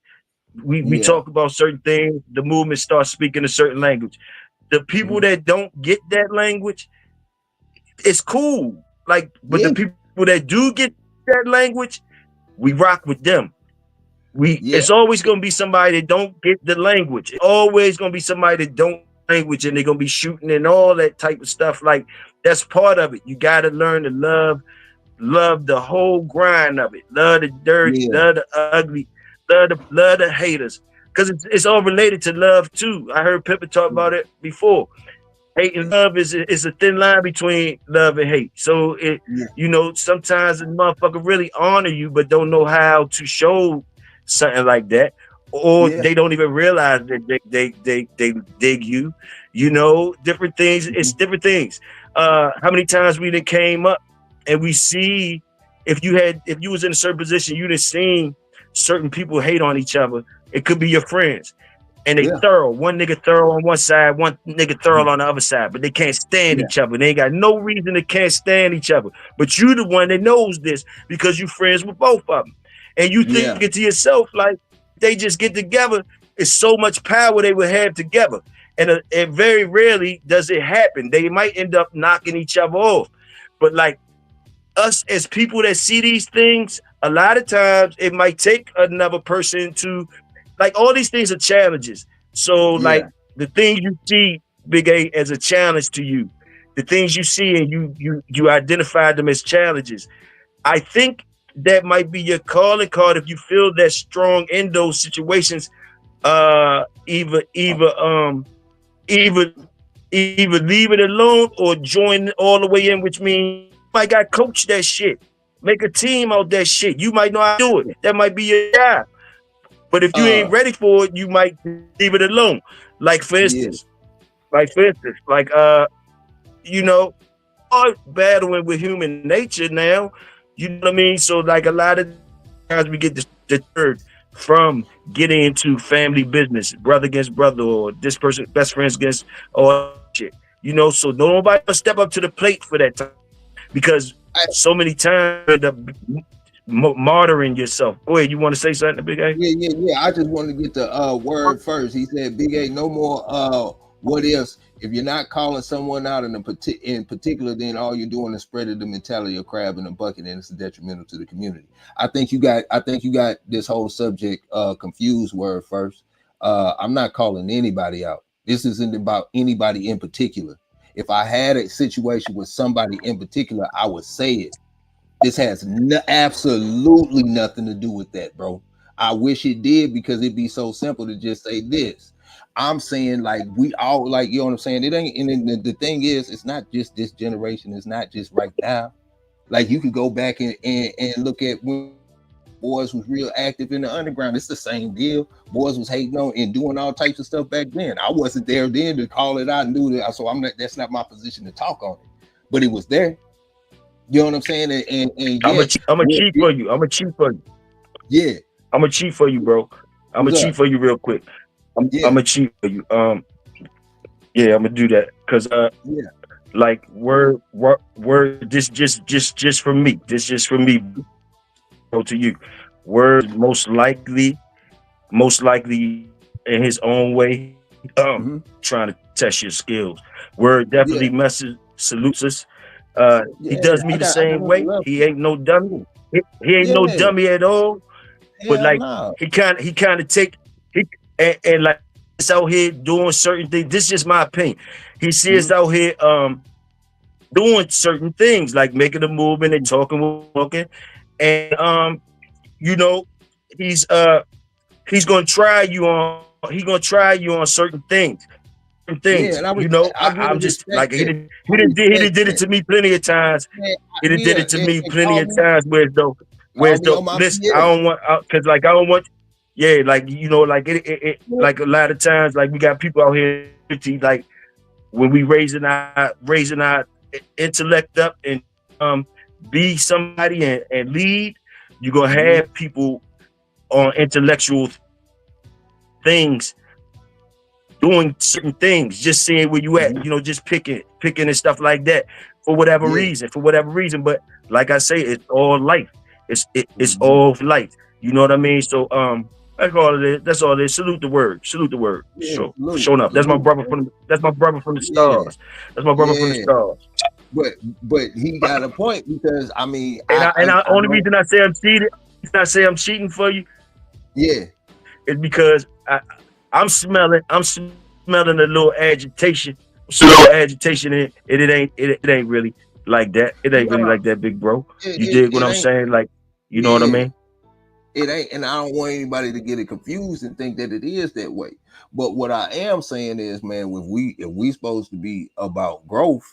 S3: We talk about certain things, the movement starts speaking a certain language. The people that don't get that language, it's cool. Like, but the people that do get that language, we rock with them. It's always gonna be somebody that don't get the language. It's always gonna be somebody that don't language, and they're gonna be shooting and all that type of stuff. Like that's part of it. You gotta learn to love the whole grind of it. Love the dirty, love the ugly, love the haters. Because it's all related to love too. I heard Pippa talk about it before. Hate and love is a thin line between love and hate. So sometimes a motherfucker really honor you, but don't know how to show something like that, or they don't even realize that they dig you. Different things. It's different things. How many times we done came up and we see if you was in a certain position, you done seen certain people hate on each other. It could be your friends. And they thorough. One nigga thorough on one side, one nigga thorough on the other side, but they can't stand each other. They ain't got no reason they can't stand each other. But you the one that knows this because you friends with both of them. And you think it to yourself, like, they just get together. It's so much power they would have together. And very rarely does it happen. They might end up knocking each other off. But like us as people that see these things, a lot of times it might take another person to, like, all these things are challenges. So like the things you see, Big A, as a challenge to you, the things you see and you identify them as challenges. I think that might be your calling card if you feel that strong in those situations. Either leave it alone or join all the way in, which means you might got coach that shit, make a team out that shit. You might know how to do it. That might be your job. But if you ain't ready for it, you might leave it alone. Like for instance, battling with human nature now. You know what I mean? So like a lot of times we get deterred from getting into family business, brother against brother, or this person, best friends against all shit. So nobody will step up to the plate for that time because so many times you end up martyring yourself. Go ahead, you want to say something, Big A?
S2: Yeah. I just wanted to get the word first. He said, Big A, no more what ifs. If you're not calling someone out in particular, then all you're doing is spreading the mentality of crab in a bucket, and it's detrimental to the community. I think you got this whole subject confused. Word first. I'm not calling anybody out. This isn't about anybody in particular. If I had a situation with somebody in particular, I would say it. This has absolutely nothing to do with that, bro. I wish it did, because it'd be so simple to just say this. I'm saying, like, we all, like, you know what I'm saying? It ain't, and the thing is, it's not just this generation. It's not just right now. Like, you could go back and look at when boys was real active in the underground. It's the same deal. Boys was hating on and doing all types of stuff back then. I wasn't there then to call it out and do that. So that's not my position to talk on it. But it was there. You know what I'm saying? And
S3: I'm a cheat for you. I'm a cheat for you.
S2: Yeah.
S3: I'm a cheat for you, bro. I'm a cheat for you real quick. I'm a cheat for you. I'm gonna do that because like word this just from me. This just from me. Go to you. Word most likely in his own way, trying to test your skills. Word definitely salutes us. He does me the same way. He ain't no dummy. He ain't no dummy at all. But like he kind of take and like it's out here doing certain things. This is just my opinion. He sees out here doing certain things, like making a movement and talking, and he's gonna try you on certain things. Things, I'm just like he did it to me plenty of times. He did it to me plenty of times. Whereas though, listen, I don't want, cause like I don't want, like like it like a lot of times, like we got people out here, like when we raising our intellect up and be somebody and lead, you're gonna have people on intellectual things doing certain things, just seeing where you at, just picking and stuff like that for whatever reason. But like I say, it's all life. It's all life. You know what I mean? So that's all it is. That's all it is. Salute the word. Yeah, showing up. That's my brother from the stars. That's my brother from the stars.
S2: But he got a point, because I mean,
S3: only reason I say I'm cheating, it's not say I'm cheating for you.
S2: Yeah.
S3: It's because I'm smelling a little agitation. And it ain't really like that. It ain't really
S2: No,
S3: like that, big bro. You
S2: it,
S3: dig what
S2: it
S3: I'm
S2: ain't.
S3: saying? Like, you know what I
S2: Yeah.
S3: mean?
S2: It ain't, and I don't want anybody to get it confused and think that it is that way. But what I am saying is, man, if we supposed to be about growth,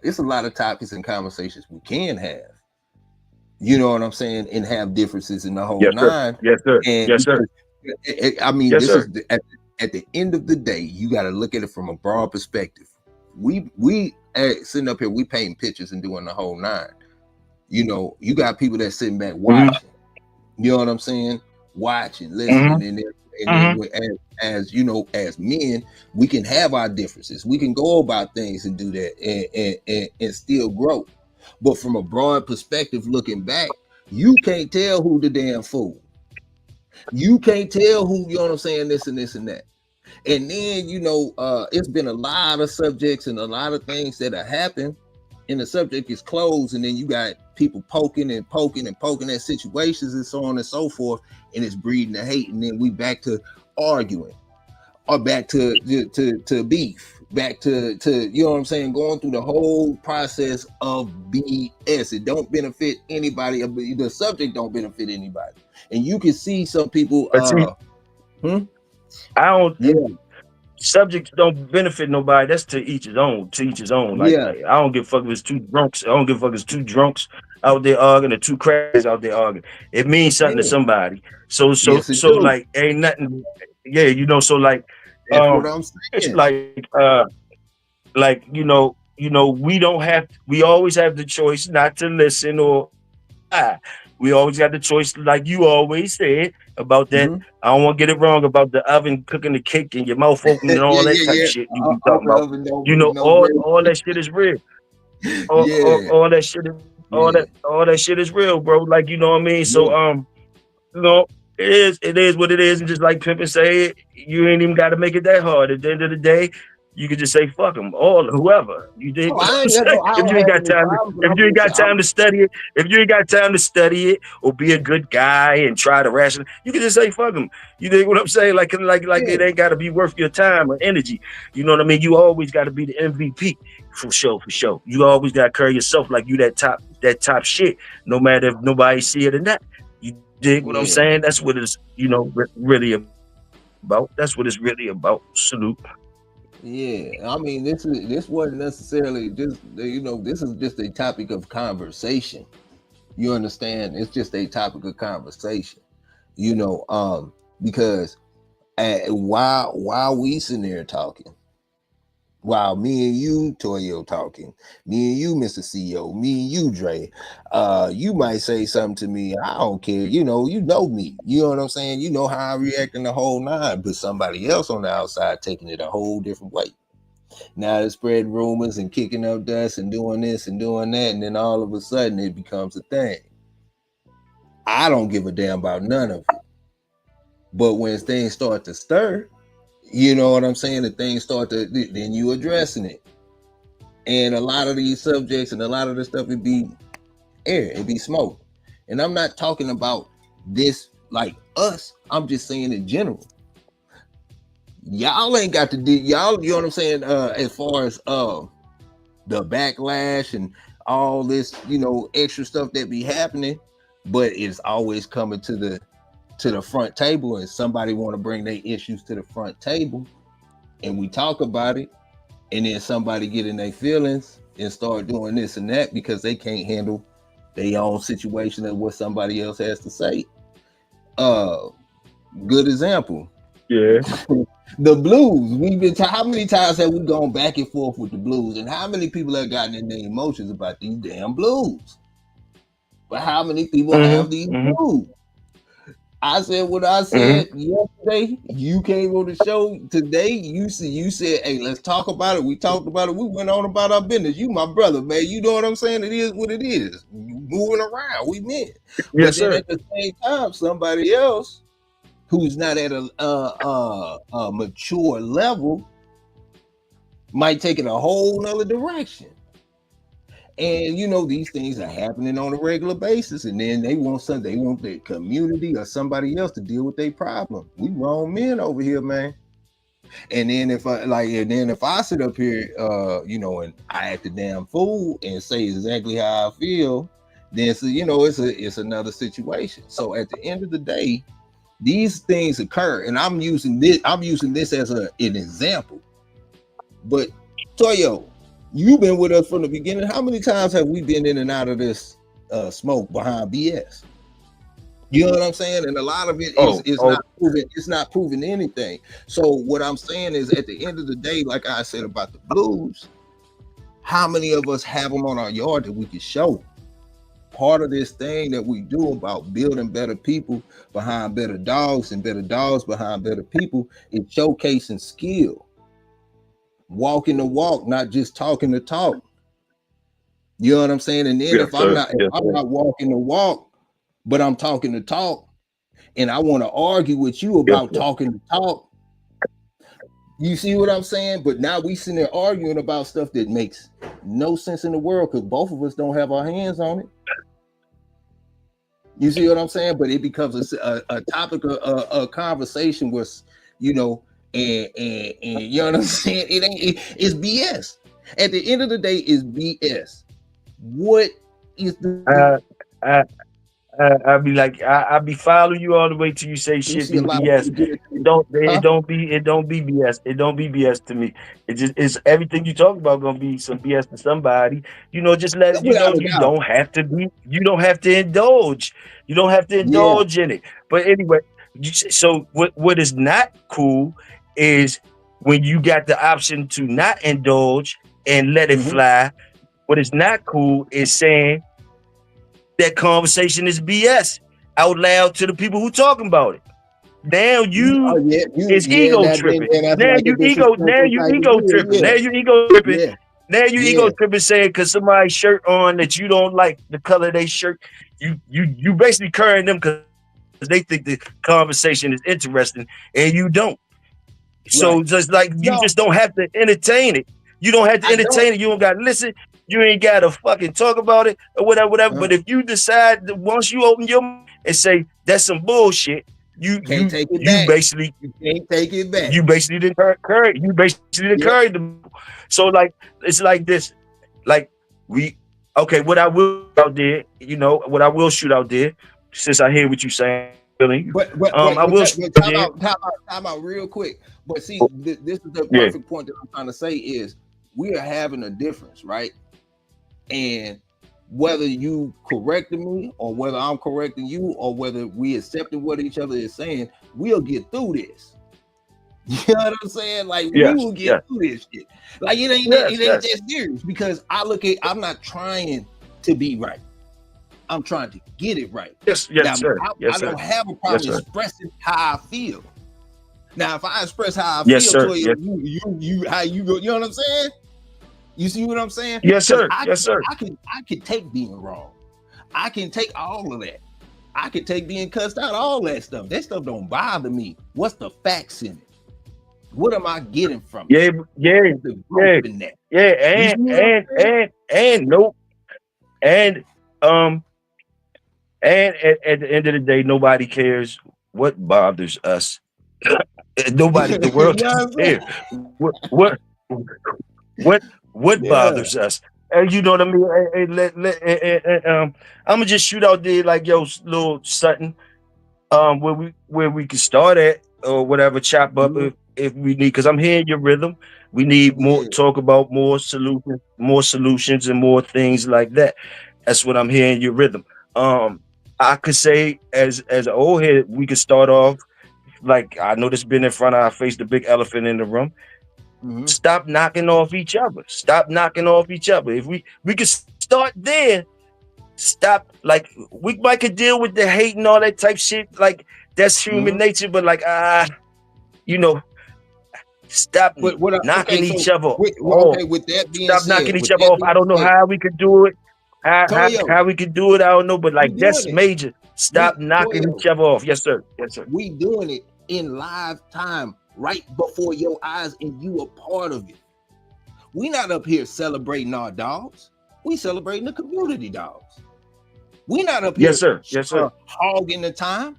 S2: it's a lot of topics and conversations we can have. You know what I'm saying, and have differences in the whole
S3: Yes, sir.
S2: nine.
S3: Yes, sir.
S2: And
S3: Yes, sir.
S2: I mean,
S3: Yes,
S2: this is
S3: sir.
S2: at the end of the day, you got to look at it from a broad perspective. We sitting up here, we painting pictures and doing the whole nine. You know, you got people that sitting back watching. You know what I'm saying? Watching, listening, and then as you know, as men, we can have our differences. We can go about things and do that and still grow. But from a broad perspective, looking back, you can't tell who the damn fool. You can't tell who, you know what I'm saying, this and this and that. And then, you know, it's been a lot of subjects and a lot of things that have happened, and the subject is closed, and then you got people poking at situations and so on and so forth, and it's breeding the hate, and then we back to arguing, or back to beef, back to you know what I'm saying, going through the whole process of BS. It don't benefit anybody. The subject don't benefit anybody, and you can see some people.
S3: But see, I don't.
S2: Yeah.
S3: Subjects don't benefit nobody. That's to each his own. To each his own. Like
S2: Yeah.
S3: I don't give a fuck if it's two drunks. I don't give a fuck if it's two drunks out there arguing or two crackers out there arguing. It means something to somebody. So
S2: Yes, it do.
S3: like ain't nothing. Yeah, you know. So like
S2: That's what I'm
S3: it's
S2: saying.
S3: like you know we don't have. We always have the choice not to listen or we always got the choice, like you always said about that. I don't want to get it wrong about the oven cooking the cake and your mouth open and all that type of shit you be talking about. You know, all that shit is real. All that shit is all that shit is real, bro. Like, you know what I mean? So you know, it is what it is, and just like Pimpin say, you ain't even got to make it that hard. At the end of the day, you could just say fuck them, all whoever. You dig? If you ain't got time to study it, if you ain't got time to study it or be a good guy and try to ration, you can just say fuck them. You dig what I'm saying? Like it ain't got to be worth your time or energy. You know what I mean? You always got to be the MVP for sure. You always got to carry yourself like you that top shit, no matter if nobody see it or not. You dig what I'm saying? That's what it's, you know, really about. That's what it's really about. Salute.
S2: Yeah, I mean, this wasn't necessarily just, you know, this is just a topic of conversation. You understand? It's just a topic of conversation. You know, because while we sitting there talking, while me and you, Toyo, talking, me and you, Mr. CEO, me and you, Dre, you might say something to me. I don't care. You know me. You know what I'm saying? You know how I react in the whole nine, but somebody else on the outside taking it a whole different way. Now they're spreading rumors and kicking up dust and doing this and doing that, and then all of a sudden it becomes a thing. I don't give a damn about none of it. But when things start to stir, you know what I'm saying? The things start to, then you addressing it. And a lot of these subjects and a lot of the stuff, it be air, it be smoke. And I'm not talking about this like us. I'm just saying in general. Y'all ain't got to do, y'all, you know what I'm saying? As far as the backlash and all this, you know, extra stuff that be happening, but it's always coming to the front table, and somebody want to bring their issues to the front table, and we talk about it, and then somebody get in their feelings and start doing this and that because they can't handle their own situation and what somebody else has to say. Good example.
S3: Yeah.
S2: The Blues. We've been how many times have we gone back and forth with the Blues, and how many people have gotten in their emotions about these damn Blues? But how many people have these Blues? I said what I said yesterday. You came on the show today. You said, hey, let's talk about it. We talked about it. We went on about our business. You my brother, man. You know what I'm saying? It is what it is. Moving around, we men.
S3: Yes,
S2: but then
S3: sir.
S2: at the same time, somebody else who's not at a mature level might take it a whole nother direction. And these things are happening on a regular basis, and then they want their community or somebody else to deal with their problem. We grown men over here, man. And then if I sit up here, and I act a damn fool and say exactly how I feel, then it's another situation. So at the end of the day, these things occur, and I'm using this as an example. But Toyo, you've been with us from the beginning. How many times have we been in and out of this smoke behind BS? You know what I'm saying? And a lot of it is not proven. It's not proving anything. So what I'm saying is, at the end of the day, like I said about the blues, how many of us have them on our yard that we can show? Part of this thing that we do about building better people behind better dogs and better dogs behind better people is showcasing skill. Walking the walk, not just talking the talk. You know what I'm saying? And then if I'm not walking the walk, but I'm talking the talk, and I want to argue with you about talking the talk, you see what I'm saying? But now we sitting there arguing about stuff that makes no sense in the world because both of us don't have our hands on it. You see what I'm saying? But it becomes a topic of a conversation with, and you know what I'm saying? It's BS. At the end of the day, it's BS. What is the
S3: I'll be like, I'll be following you all the way till you say shit be BS. It don't be BS. It don't be BS to me. It's everything you talk about gonna be some BS to somebody. Just let you know you don't have to indulge. You don't have to indulge in it. But anyway, so what is not cool is when you got the option to not indulge and let it fly. What is not cool is saying that conversation is BS out loud to the people who talking about it. Now it's ego tripping. Now you ego tripping. Now you ego tripping. Now you ego tripping saying because somebody's shirt on that you don't like the color of their shirt. You basically currying them because they think the conversation is interesting and you don't. So just like you just don't have to entertain it. You don't have to entertain it. You don't got to listen. You ain't got to fucking talk about it or whatever. But if you decide that once you open your mouth and say that's some bullshit, you can't take it back. You can't take it back. You basically didn't encourage. You basically didn't encourage them. So like it's like this. Like what I will out there, what I will shoot out there, since I hear what you saying.
S2: But I will time out real quick. But see, this is the perfect point that I'm trying to say is we are having a difference, right? And whether you corrected me or whether I'm correcting you or whether we accepting what each other is saying, we'll get through this. You know what I'm saying? Like we will get through this shit. Like it ain't that serious because I'm not trying to be right. I'm trying to get it right.
S3: Yes, sir.
S2: I don't have a problem expressing how I feel. Now, if I express how I feel, you how you go, you know what I'm saying? You see what I'm saying?
S3: Yes, sir.
S2: I can take being wrong. I can take all of that. I can take being cussed out, all that stuff. That stuff don't bother me. What's the facts in it? What am I getting from it?
S3: And at the end of the day, nobody cares what bothers us. Nobody, the world doesn't care. What bothers us? And you know what I mean? I'm gonna just shoot out there like little something, where we can start at or whatever, chop up if we need. Because I'm hearing your rhythm. We need more talk about more solutions, and more things like that. That's what I'm hearing your rhythm. I could say as an old head, we could start off like I know this been in front of our face, the big elephant in the room. Stop knocking off each other. If we could start there, stop. Like we might could deal with the hate and all that type shit. Like that's human nature, but like stop knocking each other off.
S2: With that being
S3: stop knocking each other off. I don't know how we could do it. How we could do it, I don't know, but like that's major. Stop knocking each other off. Yes, sir.
S2: We doing it in live time, right before your eyes, and you a part of it. We not up here celebrating our dogs. We celebrating the community dogs. We not up here,
S3: yes, sir. Yes, sir.
S2: Hogging the time.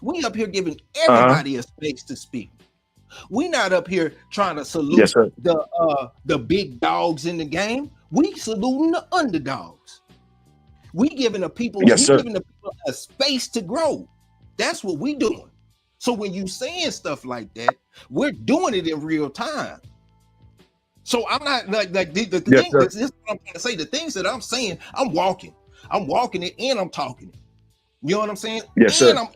S2: We up here giving everybody a space to speak. We not up here trying to salute the big dogs in the game. We saluting the underdogs. We giving the people, giving the people a space to grow. That's what we doing. So when you saying stuff like that, we're doing it in real time. So I'm not like the thing. This is what I'm trying to say. The things that I'm saying, I'm walking it, and I'm talking it. You know what I'm saying?
S3: Yes,
S2: and
S3: sir.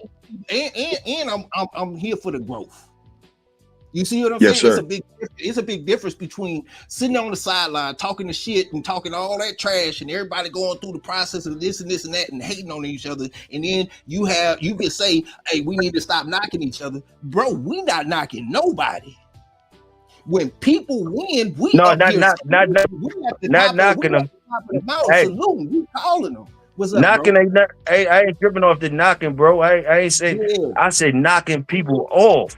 S2: I'm here for the growth. You see what I'm saying?
S3: Sir.
S2: It's a big difference between sitting on the sideline talking the shit and talking all that trash and everybody going through the process of this and this and that and hating on each other. And then you can say, hey, we need to stop knocking each other. Bro, we not knocking nobody. When people win, we
S3: not knocking them.
S2: Hey, saluting, we calling them. What's up,
S3: knocking I ain't tripping off the knocking, bro. I ain't saying. I said knocking people off.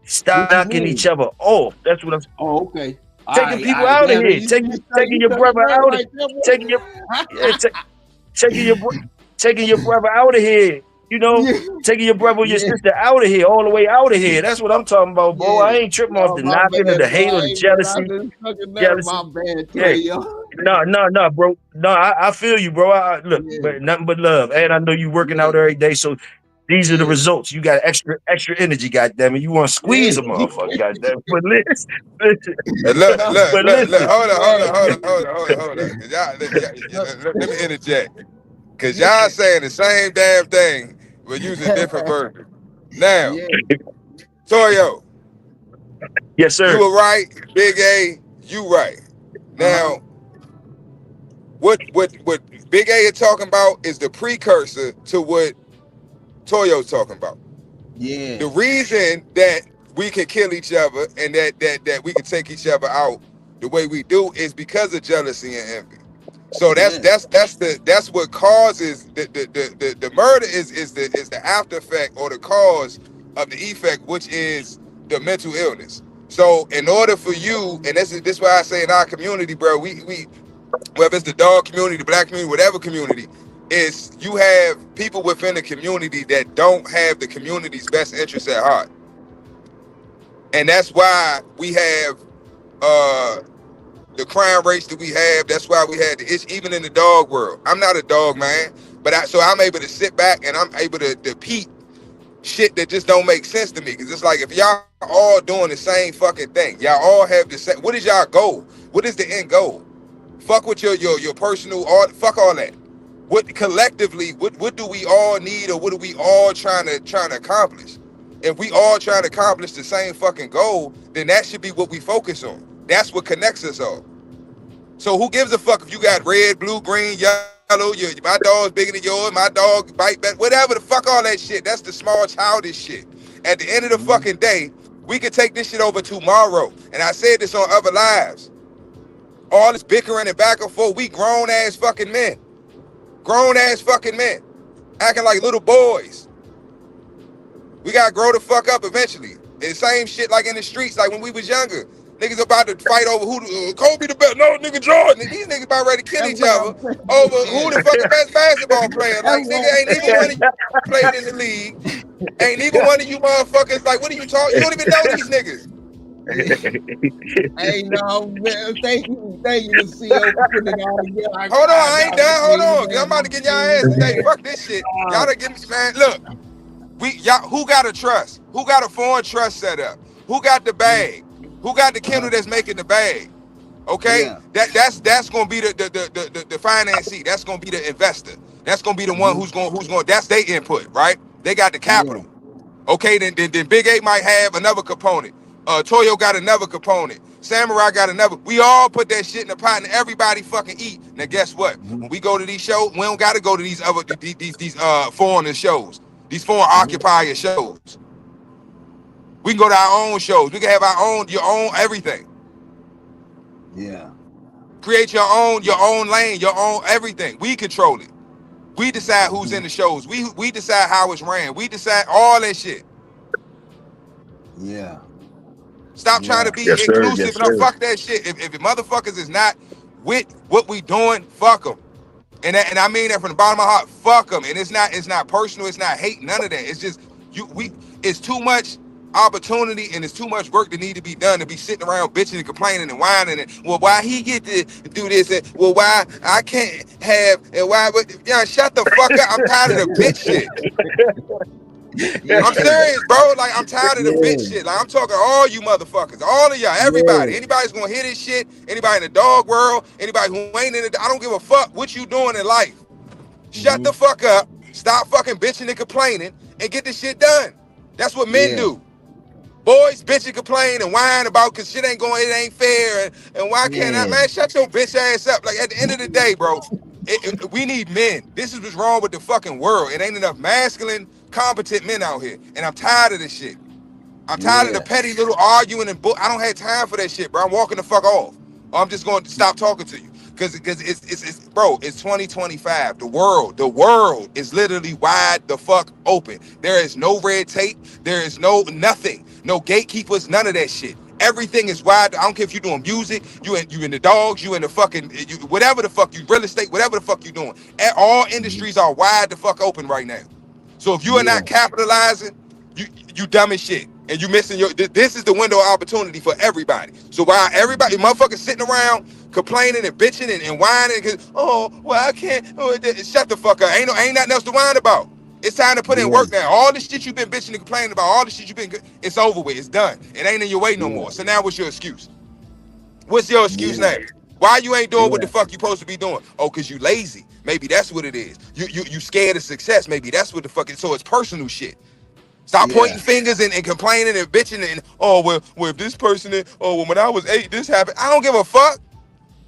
S3: Stop knocking each other off. That's what I'm saying.
S2: Oh, okay.
S3: Taking people out of here. Taking your brother out of here. Taking your brother out of here. You know, taking your brother or your sister out of here, all the way out of here. That's what I'm talking about, bro. I ain't tripping off the knocking or the hate or the jealousy. No, bro. No, I feel you, bro. Look, but nothing but love. And I know you working out every day, so these are the results. You got extra energy, goddamn it. You want to squeeze a motherfucker, goddamn it. But listen.
S1: Look. Hold on. Let me interject. Because y'all saying the same damn thing, but using different versions. Now, Toyo.
S3: Yes, sir.
S1: You were right. Big A, you right. Now, what Big A is talking about is the precursor to what Toyo's talking about.
S2: Yeah.
S1: The reason that we can kill each other and that we can take each other out the way we do is because of jealousy and envy. So that's what causes the murder is the after effect or the cause of the effect, which is the mental illness. So in order for you, and this is why I say in our community, bro, we whether it's the dog community, the black community, whatever community, is you have people within the community that don't have the community's best interests at heart. And that's why we have the crime rates that we have. That's why we had the issue, even in the dog world. I'm not a dog man, but so I'm able to sit back and I'm able to repeat shit that just don't make sense to me. Because it's like, if y'all all doing the same fucking thing, y'all all have the same, what is y'all goal? What is the end goal? Fuck with your personal, fuck all that. What collectively, what do we all need, or what are we all trying to accomplish? If we all trying to accomplish the same fucking goal, then that should be what we focus on. That's what connects us all. So who gives a fuck if you got red, blue, green, yellow, my dog's bigger than yours, my dog bite back, whatever the fuck, all that shit. That's the small childish shit. At the end of the fucking day, we could take this shit over tomorrow. And I said this on other lives. All this bickering and back and forth, we grown ass fucking men. Grown ass fucking men. Acting like little boys. We gotta grow the fuck up eventually. And same shit like in the streets, like when we was younger. Niggas about to fight over who Kobe the best. No, nigga Jordan. These niggas about ready to kill each other over who the fucking best basketball player. Like, nigga, ain't even one of you played in the league. Ain't even one of you motherfuckers. Like, what are you talking? You don't even know these niggas.
S2: Hey, no, man. Thank you, CEO, for putting it all together.
S1: Hold on, I ain't done. Hold on, cause I'm about to get y'all ass today. Fuck this shit. Y'all done give me, man. Look, y'all, who got a trust? Who got a foreign trust set up? Who got the bag? Who got the kennel that's making the bag? Okay, that's gonna be the financee. That's gonna be the investor. That's gonna be the one who's going. That's their input, right? They got the capital. Okay, then Big 8 might have another component. Toyo got another component. Samurai got another. We all put that shit in the pot and everybody fucking eat. Now guess what? When we go to these shows, we don't got to go to these other these foreigner shows, these foreign occupier shows. We can go to our own shows. We can have your own everything.
S2: Yeah.
S1: Create your own lane, your own everything. We control it. We decide who's in the shows. We decide how it's ran. We decide all that shit.
S2: Yeah.
S1: Stop trying to be inclusive. No, fuck that shit. If motherfuckers is not with what we doing, fuck them. And I mean that from the bottom of my heart, fuck them. And it's not personal, it's not hate, none of that. It's just it's too much opportunity and it's too much work that need to be done to be sitting around bitching and complaining and whining and well why he get to do this and well why I can't have and why but yeah shut the fuck up. I'm tired of the bitch shit. I'm serious, bro. Like I'm tired of the bitch shit. Like I'm talking all you motherfuckers, all of y'all, everybody. Anybody's gonna hear this shit. Anybody in the dog world, anybody who ain't in it. I don't give a fuck what you doing in life. Shut the fuck up. Stop fucking bitching and complaining and get this shit done. That's what men do. Boys bitch and complain and whine about cause shit ain't going, it ain't fair and why can't I, man? Shut your bitch ass up. Like at the end of the day, bro, we need men. This is what's wrong with the fucking world. It ain't enough masculine, competent men out here, and I'm tired of this shit. I'm tired of the petty little arguing and I don't have time for that shit, bro. I'm walking the fuck off. Or I'm just going to stop talking to you. Cause it's bro, it's 2025. The world is literally wide the fuck open. There is no red tape. There is no nothing. No gatekeepers, none of that shit. Everything is wide. I don't care if you're doing music, you in the dogs, you in the fucking whatever the fuck you real estate, whatever the fuck you doing. All industries are wide the fuck open right now. So if you are not capitalizing, you dumb as shit. And you missing this is the window of opportunity for everybody. So while everybody motherfuckers sitting around complaining and bitching and whining, cause I can't. Shut the fuck up. Ain't nothing else to whine about. It's time to put in work now. All the shit you've been bitching and complaining about, all the shit it's over with. It's done. It ain't in your way no more. So now what's your excuse? What's your excuse now? Why you ain't doing what the fuck you supposed to be doing? Oh, cause you lazy. Maybe that's what it is. You scared of success. Maybe that's what the fuck is. So it's personal shit. Stop pointing fingers and complaining and bitching and well if this person when I was 8 this happened. I don't give a fuck.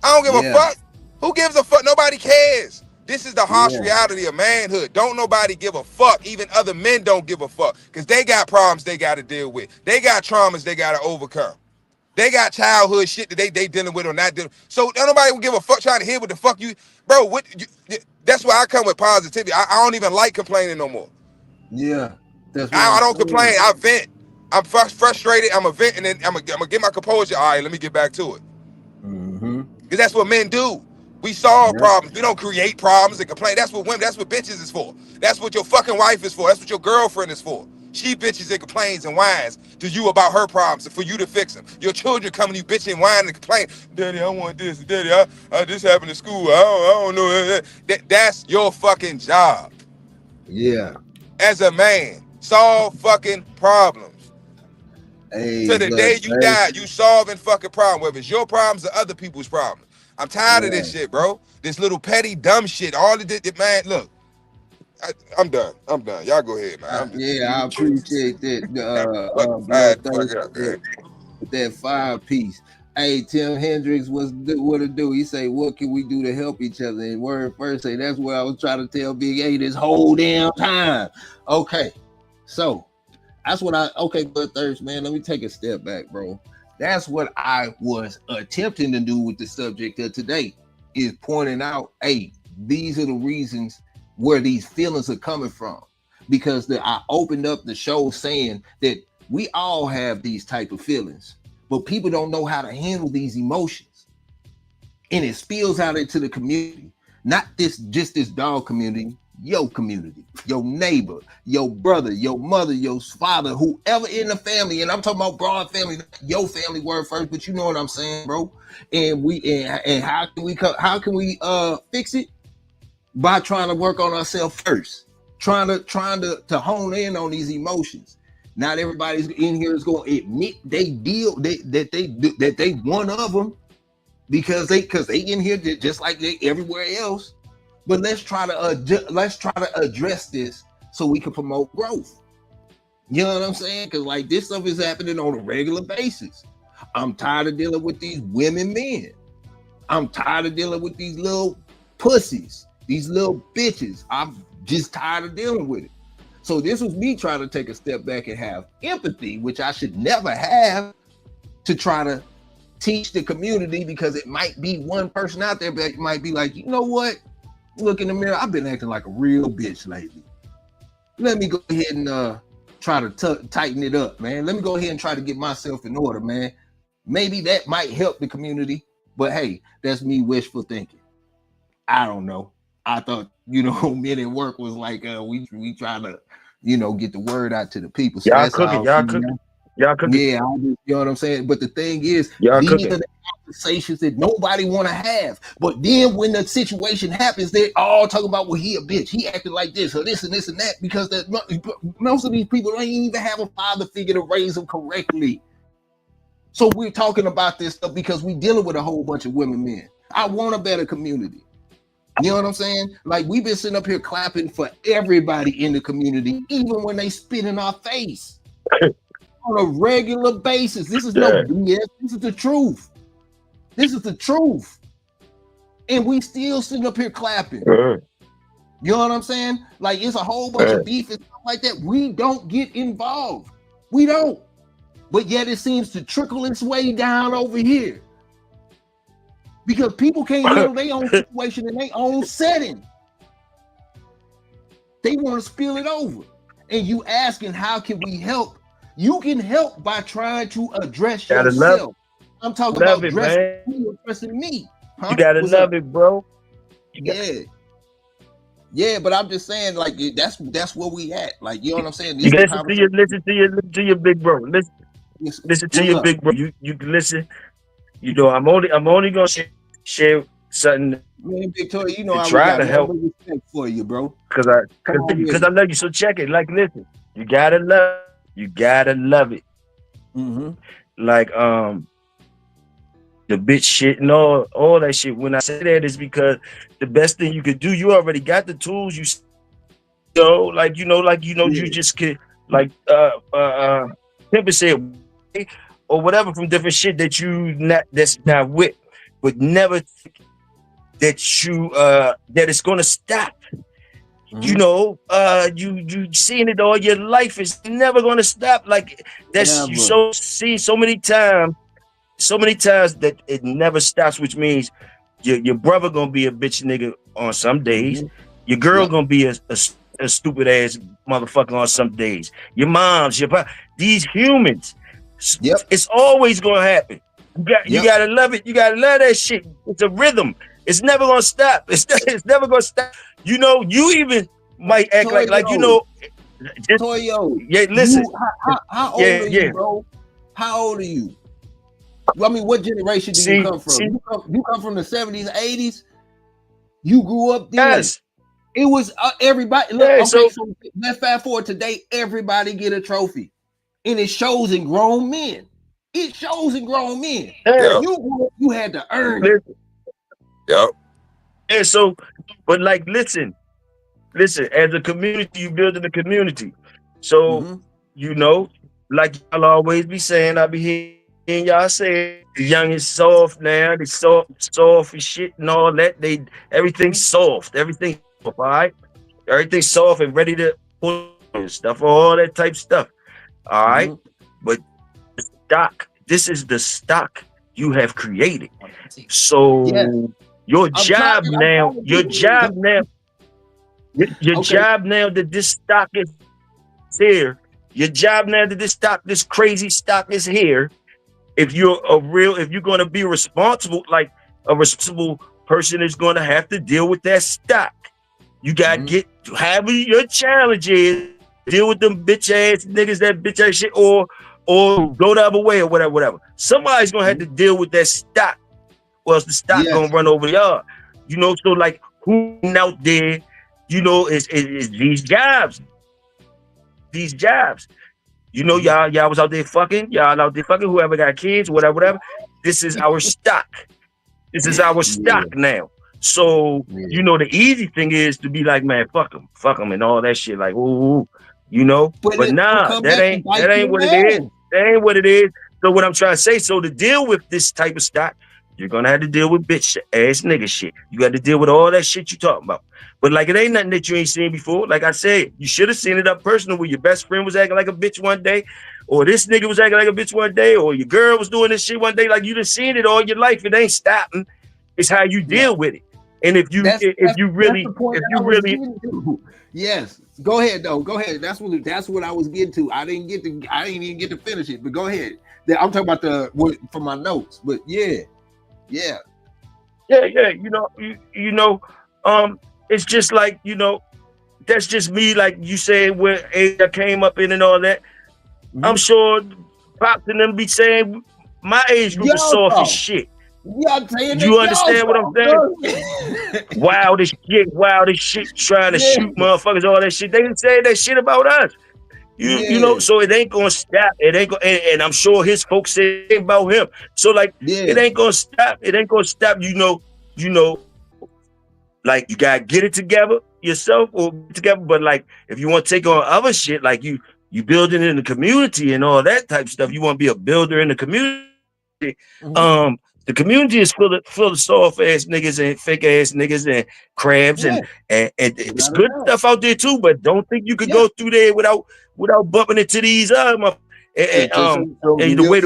S1: I don't give a fuck. Who gives a fuck? Nobody cares. This is the harsh reality of manhood. Don't nobody give a fuck. Even other men don't give a fuck because they got problems they got to deal with. They got traumas they got to overcome. They got childhood shit that they dealing with or not dealing. So nobody will give a fuck trying to hear what the fuck you, bro. That's why I come with positivity. I don't even like complaining no more.
S2: Yeah.
S1: I don't complain. I vent. I'm frustrated. I'm a vent, and then I'm gonna get my composure. All right, let me get back to it. Because that's what men do. We solve problems. We don't create problems and complain. That's what women. That's what bitches is for. That's what your fucking wife is for. That's what your girlfriend is for. She bitches and complains and whines to you about her problems and for you to fix them. Your children come and you bitching and whining and complain. Daddy, I want this. Daddy, this happened in school. I don't know. That's your fucking job.
S2: Yeah.
S1: As a man. Solve fucking problems.
S2: Hey,
S1: to the day you die, you solving fucking problems. Whether it's your problems or other people's problems. I'm tired of this shit, bro. This little petty dumb shit. All of it, man. Look, I'm done. Y'all go ahead, man.
S2: I appreciate that. That 5-piece. Hey, Tim Hendricks, what to do? He say, what can we do to help each other? And word first say, that's what I was trying to tell Big A this whole damn time. Okay. So that's what but Thirst, man, let me take a step back, bro. That's what I was attempting to do with the subject of today is pointing out, hey, these are the reasons where these feelings are coming from. Because I opened up the show saying that we all have these type of feelings, but people don't know how to handle these emotions. And it spills out into the community, not just this dog community, your community, your neighbor, your brother, your mother, your father, whoever in the family. And I'm talking about broad family, your family word first, but you know what I'm saying, bro. And how can we fix it? By trying to work on ourselves first, trying to hone in on these emotions. Not everybody's in here is going to admit that they one of them because they in here just like they everywhere else. But let's try to address this so we can promote growth. You know what I'm saying? Because like this stuff is happening on a regular basis. I'm tired of dealing with these women men. I'm tired of dealing with these little pussies, these little bitches. I'm just tired of dealing with it. So this was me trying to take a step back and have empathy, which I should never have, to try to teach the community, because it might be one person out there that might be like, you know what? Look in the mirror. I've been acting like a real bitch lately. Let me go ahead and try to tighten it up, man. Let me go ahead and try to get myself in order, man. Maybe that might help the community But hey, that's me wishful thinking. I don't know. I thought, men at work was like, we trying to, get the word out to the people. So
S3: Y'all
S2: that's
S3: cooking.
S2: all.
S3: Y'all cooking. Y'all cooking.
S2: Yeah, you know what I'm saying? But the thing is,
S3: y'all
S2: these
S3: cooking.
S2: are the conversations that nobody want to have. But then when the situation happens, they all talk about, well, he a bitch. He acted like this or this and this and that, because most of these people don't even have a father figure to raise them correctly. So we're talking about this stuff because we're dealing with a whole bunch of women men. I want a better community. You know what I'm saying? Like, we've been sitting up here clapping for everybody in the community, even when they spit in our face on a regular basis. This is no BS. This is the truth. This is the truth. And we still sitting up here clapping. You know what I'm saying? Like, it's a whole bunch of beef and stuff like that. We don't get involved. We don't. But yet it seems to trickle its way down over here. Because people can't handle their own situation in their own setting. They want to spill it over. And you asking, how can we help? You can help by trying to address yourself. I'm talking about addressing me. Huh?
S3: You gotta love it, bro.
S2: Yeah, but I'm just saying, like, that's where we at. Like, you know what I'm saying?
S3: You listen to your big bro. Listen to your big bro. You can listen. You know, I'm only gonna share something.
S2: Man, Victoria, you know, I
S3: try to help
S2: respect for you, bro.
S3: Because I love you. So check it. Like, listen, you gotta love it.
S2: Mm-hmm.
S3: Like, the bitch shit and all that shit. When I say that, is because the best thing you could do, you already got the tools. You just could, like, Pimpin said, or whatever, from different shit that's not with, but never think that you that it's gonna stop. Mm-hmm. You know, you seen it all your life. It's never gonna stop. Like, that's you see so many times that it never stops, which means your brother gonna be a bitch nigga on some days. Mm-hmm. Your girl gonna be a stupid ass motherfucker on some days. Your moms, these humans. It's always gonna happen. You gotta love it. You gotta love that shit. It's a rhythm. It's never gonna stop. It's never gonna stop. You know, you even might act like you know.
S2: Toyo.
S3: Yeah, listen.
S2: How old are you, bro? How old are you? I mean, what generation do you come from? You come from the 70s, 80s. You grew up then.
S3: Yes.
S2: It was everybody. Look, so let's fast forward today. Everybody get a trophy, and it shows in grown men. It shows in grown men.
S1: Yeah.
S2: You had to earn it.
S1: Yep.
S3: And so, but like, listen. As a community, you build in the community. So, you know, like y'all always be saying, I be hearing y'all say, the young is soft now. They soft and shit and all that. Everything's soft. Everything's soft, all right? Everything's soft and ready to pull and stuff, all that type stuff. All right? But this is the stock you have created. So your job now that this stock is here, your job now that this crazy stock is here, if you're going to be responsible, like a responsible person is going to have to deal with that stock. You got to get, however your challenge is, deal with them bitch ass niggas, that bitch ass shit, or go the other way or whatever. Somebody's going to have to deal with that stock, or else the stock going to run over y'all. You know, so like, who out there, you know, is these jobs. You know, y'all was out there fucking, whoever got kids, whatever. This is our stock. This is our stock now. So, you know, the easy thing is to be like, man, fuck them and all that shit. Like, ooh, you know, but nah, that ain't what it is. That ain't what it is. So what I'm trying to say, so to deal with this type of stock, you're going to have to deal with bitch ass nigga shit. You got to deal with all that shit you talking about. But like, it ain't nothing that you ain't seen before. Like I said, you should have seen it up personal where your best friend was acting like a bitch one day, or this nigga was acting like a bitch one day, or your girl was doing this shit one day. Like, you done seen it all your life. It ain't stopping. It's how you deal with it. And if you really
S2: yes, go ahead though. Go ahead. That's what I was getting to. I didn't even get to finish it, but go ahead. I'm talking about from my notes, but yeah. Yeah.
S3: You know, it's just like, that's just me, like you said, where age I came up in and all that. Mm-hmm. I'm sure Pops and them be saying my age group is soft as shit. You understand what I'm saying? Wild as shit, trying to shoot motherfuckers, all that shit. They didn't say that shit about us. You know, so it ain't gonna stop. It ain't gonna, and I'm sure his folks say about him. So like, it ain't gonna stop. It ain't gonna stop. Like you gotta get it together yourself or together. But like, if you want to take on other shit, like you building in the community and all that type of stuff, you want to be a builder in the community. Mm-hmm. The community is full of soft ass niggas and fake ass niggas and crabs and it's good stuff out there too. But don't think you could go through there without bumping into these and the way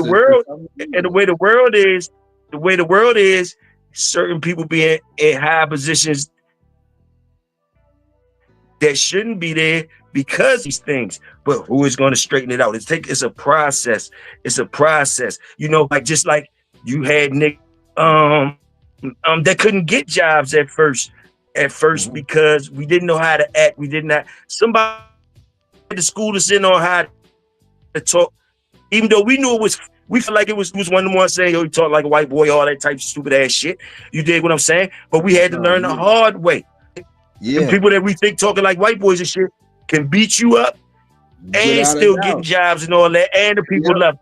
S3: the world is, certain people being in high positions that shouldn't be there because these things. But who is going to straighten it out? It's a process. It's a process. Like just like you had Nick that couldn't get jobs at first mm-hmm. because we didn't know how to act. We did not. Somebody at the school to sit on how to talk, even though we knew we felt like it was one of the ones saying, yo, you talk like a white boy, all that type of stupid ass shit. You dig what I'm saying? But we had to learn the hard way. Yeah. The people that we think talking like white boys and shit can beat you up and still getting jobs and all that, and the people love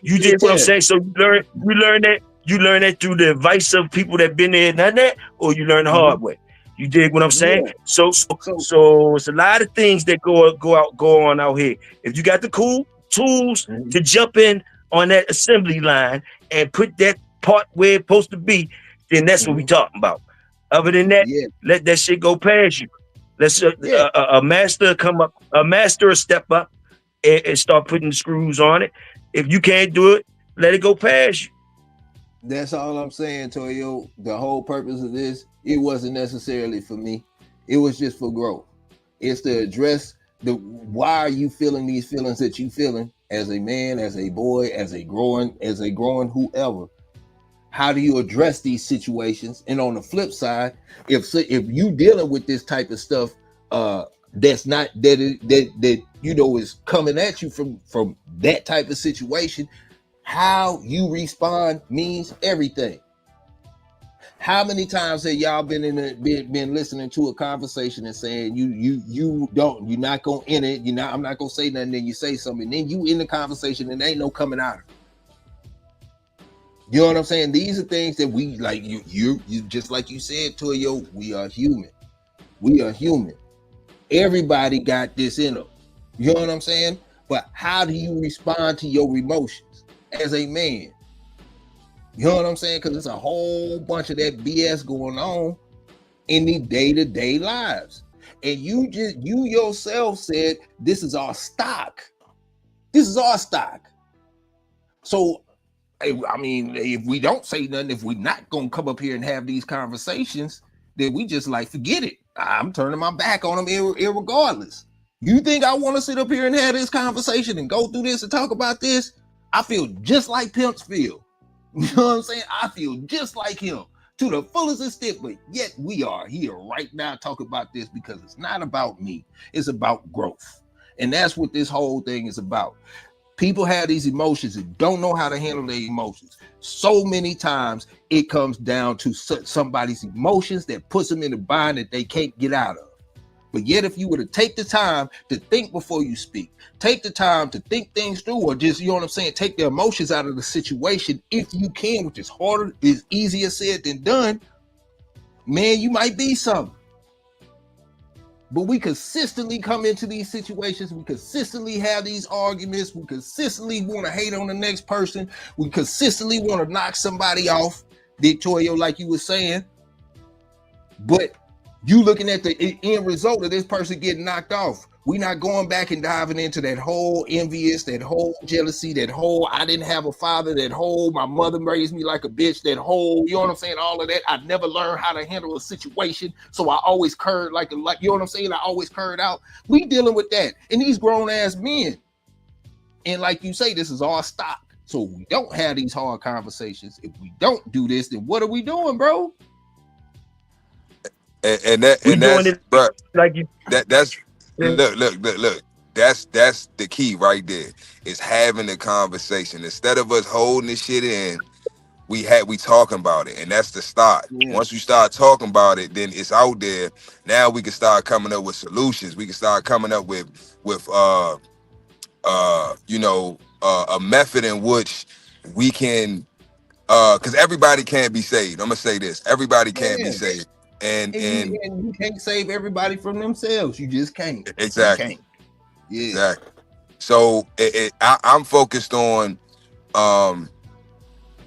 S3: you. Did what I'm saying? So you learn that through the advice of people that been there and done that, or you learn the hard way. You dig what I'm saying? So it's a lot of things that go on out here. If you got the cool tools to jump in on that assembly line and put that part where it's supposed to be, then that's what we talking about. Other than that, let that shit go past you. Let's a master come up, a master step up and start putting the screws on it. If you can't do it, let it go past you.
S2: That's all I'm saying, Toyo. The whole purpose of this, it wasn't necessarily for me. It was just for growth. It's to address why are you feeling these feelings that you feeling as a man, as a boy, as a growing whoever. How do you address these situations? And on the flip side, if you dealing with this type of stuff, that's not that is coming at you from that type of situation, how you respond means everything. How many times have y'all been listening to a conversation and saying you're not gonna end it, I'm not gonna say nothing, then you say something, then you in the conversation and ain't no coming out of it. You know what I'm saying? These are things that we like. You just like you said, Toyo. We are human. Everybody got this in them. You know what I'm saying? But how do you respond to your emotions as a man? You know what I'm saying? Because there's a whole bunch of that BS going on in the day-to-day lives. And you yourself said this is our stock. This is our stock. So I mean, if we don't say nothing, if we're not gonna come up here and have these conversations, then we just like forget it. I'm turning my back on them irregardless. You think I want to sit up here and have this conversation and go through this and talk about this? I feel just like Pimps feel. You know what I'm saying? I feel just like him to the fullest extent, but yet we are here right now talking about this because it's not about me. It's about growth. And that's what this whole thing is about. People have these emotions and don't know how to handle their emotions. So many times it comes down to somebody's emotions that puts them in a bind that they can't get out of. But yet if you were to take the time to think before you speak, take the time to think things through, or just, you know what I'm saying, take the emotions out of the situation if you can, which is harder, is easier said than done, man, you might be something. But we consistently come into these situations. We consistently have these arguments. We consistently want to hate on the next person. We consistently want to knock somebody off, Victoria, like you were saying. But you looking at the end result of this person getting knocked off. We're not going back and diving into that whole envious, that whole jealousy, that whole I didn't have a father, that whole my mother raised me like a bitch, that whole, you know what I'm saying, all of that. I never learned how to handle a situation, so I always curred like you know what I'm saying, I always curred out. We dealing with that, and these grown ass men. And like you say, this is all stock. So we don't have these hard conversations. If we don't do this, then what are we doing, bro?
S1: And that's bro, like you. That's look. That's the key right there. Is having the conversation instead of us holding this shit in. We talking about it, and that's the start. Yeah. Once we start talking about it, then it's out there. Now we can start coming up with solutions. We can start coming up with a method in which we can, because everybody can't be saved. I'm gonna say this: everybody can't be saved, and
S2: you can't save everybody from themselves. You just can't.
S1: Exactly.
S2: You can't. Yeah.
S1: Exactly. So I'm focused on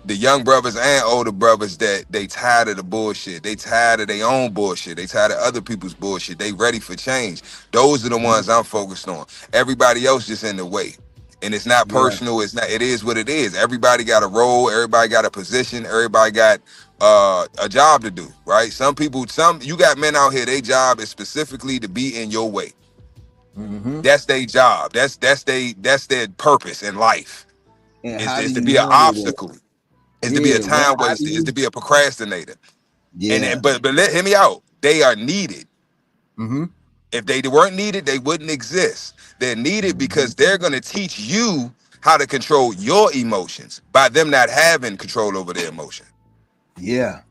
S1: the young brothers and older brothers that they tired of the bullshit. They tired of their own bullshit. They tired of other people's bullshit. They ready for change. Those are the ones I'm focused on. Everybody else just in the way. And it's not personal. It's not. It is what it is. Everybody got a role. Everybody got a position. Everybody got a job to do. Right? You got men out here. Their job is specifically to be in your way. Mm-hmm. That's their job. That's their purpose in life. Is to be an obstacle. Is to be a time waster. Is to be a procrastinator. Yeah. But hear me out. They are needed. Mm-hmm. If they weren't needed, they wouldn't exist. They're needed because they're going to teach you how to control your emotions by them not having control over their emotion.
S2: Yeah.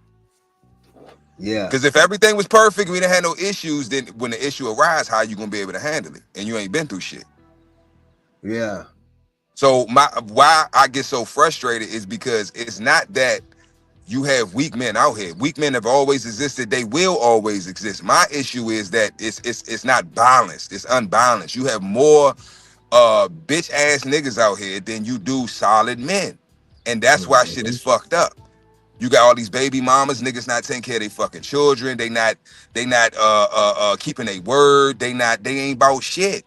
S2: Yeah.
S1: Because if everything was perfect, we didn't have no issues, then when the issue arises, how you going to be able to handle it? And you ain't been through shit.
S2: Yeah.
S1: So why I get so frustrated is because it's not that you have weak men out here. Weak men have always existed. They will always exist. My issue is that it's not balanced. It's unbalanced. You have more bitch ass niggas out here than you do solid men. And that's why shit is fucked up. You got all these baby mamas, niggas not taking care of their fucking children. They not keeping their word. They ain't about shit.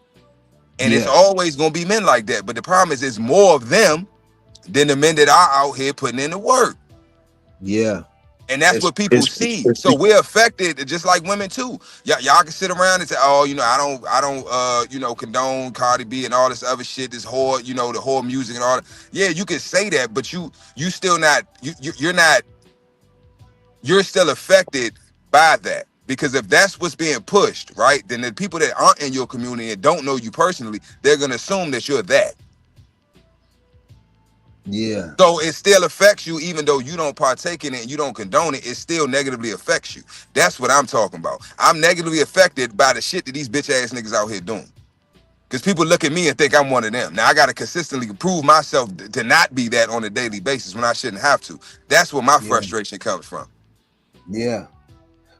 S1: And it's always gonna be men like that. But the problem is it's more of them than the men that are out here putting in the work.
S2: Yeah.
S1: And that's what people see. So we're affected just like women too. Y'all can sit around and say, oh, I don't condone Cardi B and all this other shit, this whore, the whore music and all that. Yeah, you can say that, but you still not, you're still affected by that. Because if that's what's being pushed, right, then the people that aren't in your community and don't know you personally, they're going to assume that you're that.
S2: Yeah.
S1: So it still affects you, even though you don't partake in it and you don't condone it, it still negatively affects you. That's what I'm talking about. I'm negatively affected by the shit that these bitch ass niggas out here doing. Because people look at me and think I'm one of them. Now I got to consistently prove myself to not be that on a daily basis when I shouldn't have to. That's where my frustration comes from.
S2: Yeah.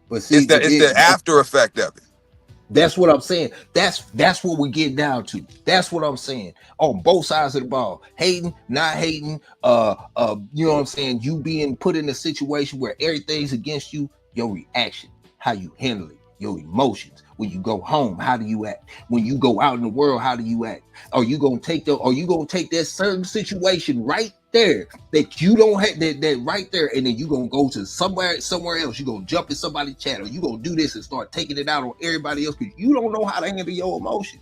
S2: But see,
S1: it's the after effect of it.
S2: That's what I'm saying. That's what we get down to. That's what I'm saying. On both sides of the ball, hating, not hating. You know what I'm saying. You being put in a situation where everything's against you. Your reaction, how you handle it, your emotions. When you go home, how do you act? When you go out in the world, how do you act? Are you gonna take that certain situation right there that you don't have that right there, and then you gonna go to somewhere else? You gonna jump in somebody's chat, or you gonna do this and start taking it out on everybody else because you don't know how to handle your emotion.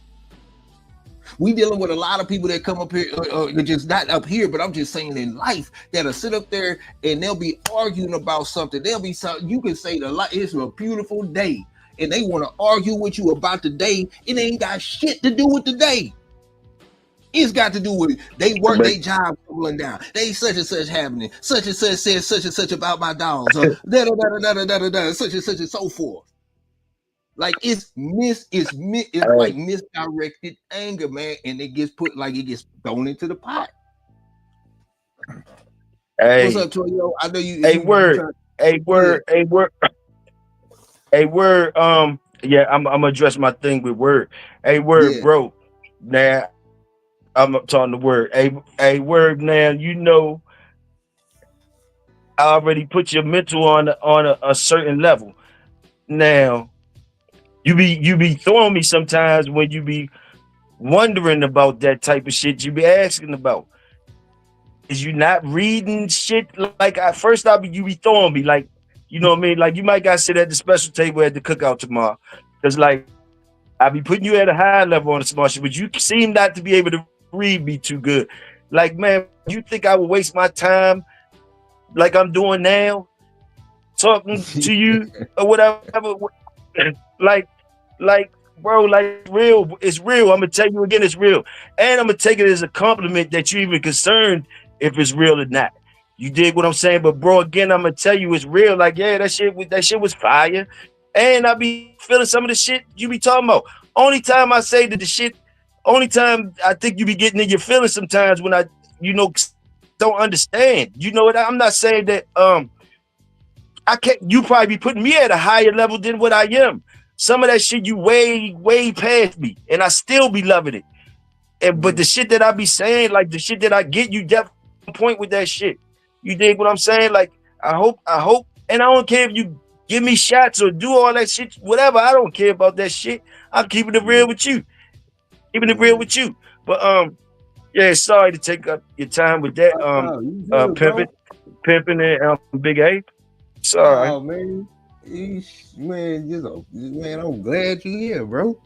S2: We dealing with a lot of people that come up here, just not up here, but I'm just saying in life, that'll sit up there and they'll be arguing about something. They'll be something you can say it's a beautiful day. And they want to argue with you about the day. It ain't got shit to do with the day. It's got to do with they work their job cooling down. They such and such happening. Such and such said such and such about my dogs. Such and such and so forth. Like it's like misdirected anger, man, and it gets thrown into the pot.
S3: Hey,
S2: what's up, Toyo? I know you.
S3: A word. Hey, word. I'm gonna address my thing with word. Hey, word, bro. Now, I'm talking the word. Hey, word. Now, I already put your mental on a certain level. Now, you be throwing me sometimes when you be wondering about that type of shit. You be asking about. Is you not reading shit like at first? You be throwing me like. You know what I mean? Like you might got to sit at the special table at the cookout tomorrow. Because like I be putting you at a high level on the smart shit, but you seem not to be able to read me too good. Like, man, you think I would waste my time like I'm doing now, talking to you or whatever? like, bro, like real. It's real. I'm gonna tell you again, it's real, and I'm gonna take it as a compliment that you even concerned if it's real or not. You dig what I'm saying? But bro, again, I'm gonna tell you it's real. Like, yeah, that shit was fire, and I be feeling some of the shit you be talking about. Only time I say that the shit, only time I think you be getting in your feelings sometimes when I, don't understand. You know what? I'm not saying that I can't. You probably be putting me at a higher level than what I am. Some of that shit you way past me, and I still be loving it. And but the shit that I be saying, like the shit that I get, you definitely point with that shit. You dig what I'm saying? Like I hope, and I don't care if you give me shots or do all that shit, whatever. I don't care about that shit. I'm keeping it real with you, keeping it real with you. But yeah, sorry to take up your time with that. Pimping and Big A. Sorry.
S2: Oh man. Man, I'm glad you're here, bro.